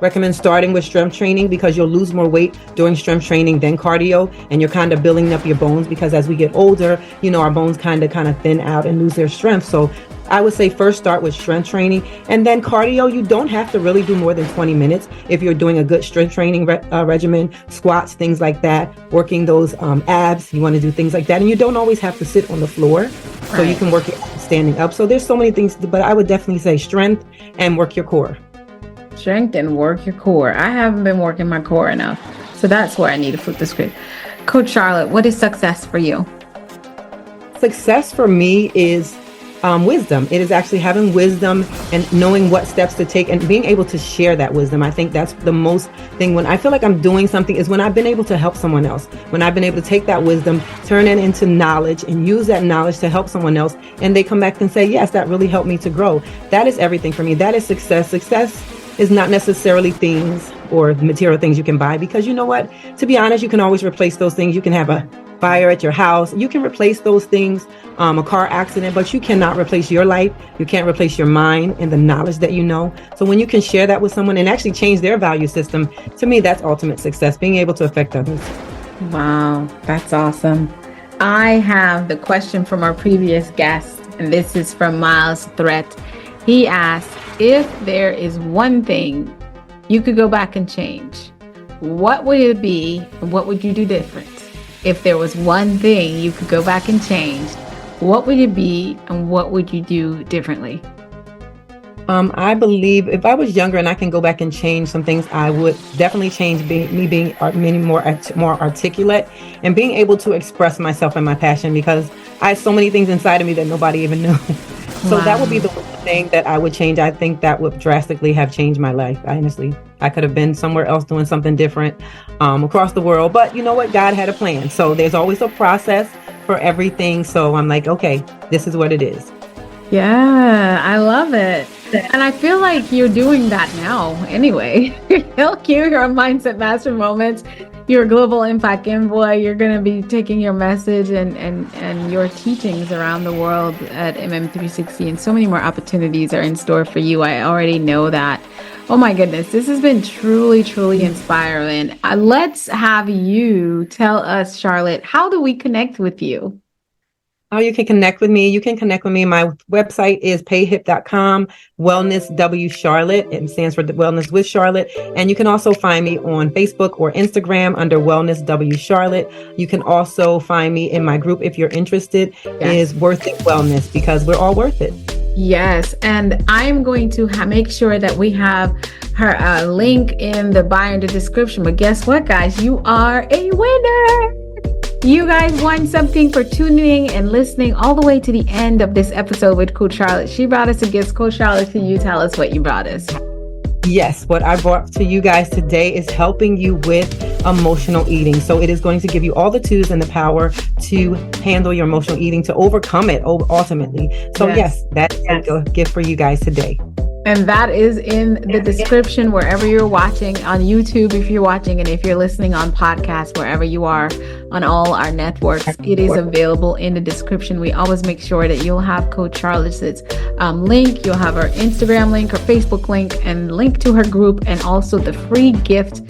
recommend starting with strength training, because you'll lose more weight during strength training than cardio, and you're kind of building up your bones, because as we get older, our bones kind of thin out and lose their strength. So I would say first start with strength training, and then cardio. You don't have to really do more than 20 minutes if you're doing a good strength training regimen, squats, things like that, working those abs. You want to do things like that, and you don't always have to sit on the floor. Right. So you can work it standing up. So there's so many things, but I would definitely say strength and work your core. Strength and work your core. I haven't been working my core enough, so that's where I need to flip the script. Coach Charlotte, what is success for you? Success for me is wisdom. It is actually having wisdom and knowing what steps to take and being able to share that wisdom. I think that's the most thing. When I feel like I'm doing something is when I've been able to help someone else, when I've been able to take that wisdom, turn it into knowledge, and use that knowledge to help someone else, and they come back and say, yes, that really helped me to grow. That is everything for me. That is success. Success is not necessarily things or material things you can buy, because you know what, to be honest, you can always replace those things. You can have a fire at your house. You can replace those things, a car accident, but you cannot replace your life. You can't replace your mind and the knowledge that you know. So when you can share that with someone and actually change their value system, to me, that's ultimate success, being able to affect others. Wow, that's awesome. I have the question from our previous guest, and this is from Miles Threat. He asked, if there is one thing you could go back and change, what would it be, and what would you do different? If there was one thing you could go back and change, what would it be, and what would you do differently? I believe if I was younger and I can go back and change some things, I would definitely change being more articulate and being able to express myself and my passion, because I had so many things inside of me that nobody even knew. So wow. That would be the one thing that I would change. I think that would drastically have changed my life. Honestly, I could have been somewhere else doing something different across the world. But you know what? God had a plan. So there's always a process for everything. So I'm like, okay, this is what it is. Yeah, I love it. And I feel like you're doing that now anyway. You're on Mindset Master Moments. You're a global impact envoy. You're going to be taking your message and your teachings around the world at MM360, and so many more opportunities are in store for you. I already know that. Oh my goodness, this has been truly, truly inspiring. Let's have you tell us, Charlotte, how do we connect with you? Oh, you can connect with me. You can connect with me. My website is payhip.com, Wellness W Charlotte. It stands for Wellness with Charlotte. And you can also find me on Facebook or Instagram under Wellness W Charlotte. You can also find me in my group if you're interested, is Worth It Wellness, because we're all worth it. Yes. And I'm going to make sure that we have her link in the bio and the description. But guess what, guys? You are a winner. You guys won something for tuning and listening all the way to the end of this episode with Coach Charlotte. She brought us a gift. Coach Charlotte, can you tell us what you brought us? Yes, what I brought to you guys today is helping you with emotional eating. So it is going to give you all the tools and the power to handle your emotional eating, to overcome it ultimately. So yes, that's a gift for you guys today. And that is in the description wherever you're watching, on YouTube if you're watching, and if you're listening on podcast, wherever you are on all our networks, it is available in the description. We always make sure that you'll have Coach Charlotte's link, you'll have her Instagram link, her Facebook link, and link to her group, and also the free gift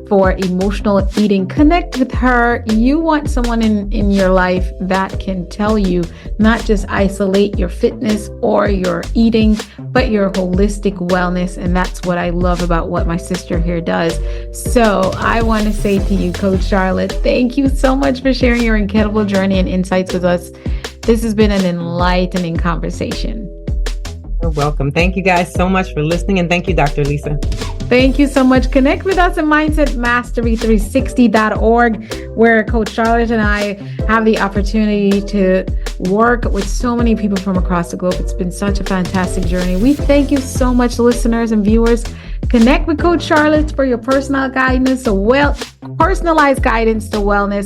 for emotional eating. Connect with her. You want someone in your life that can tell you not just isolate your fitness or your eating, but your holistic wellness. And that's what I love about what my sister here does. So I want to say to you, Coach Charlotte, thank you so much for sharing your incredible journey and insights with us. This has been an enlightening conversation. You're welcome. Thank you guys so much for listening. And thank you, Dr. Lisa. Thank you so much. Connect with us at mindsetmastery360.org, where Coach Charlotte and I have the opportunity to work with so many people from across the globe. It's been such a fantastic journey. We thank you so much, listeners and viewers. Connect with Coach Charlotte for your personalized guidance to wellness.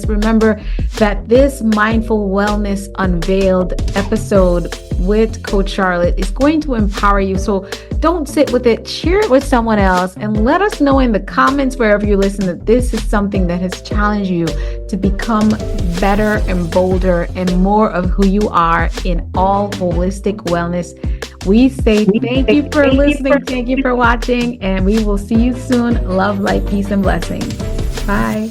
Remember that this Mindful Wellness Unveiled episode with Coach Charlotte is going to empower you. So don't sit with it. Share it with someone else and let us know in the comments wherever you listen that this is something that has challenged you to become better and bolder and more of who you are in all holistic wellness. We say thank you for listening. Thank you for watching, and we will see you soon. Love, light, peace, and blessings. Bye.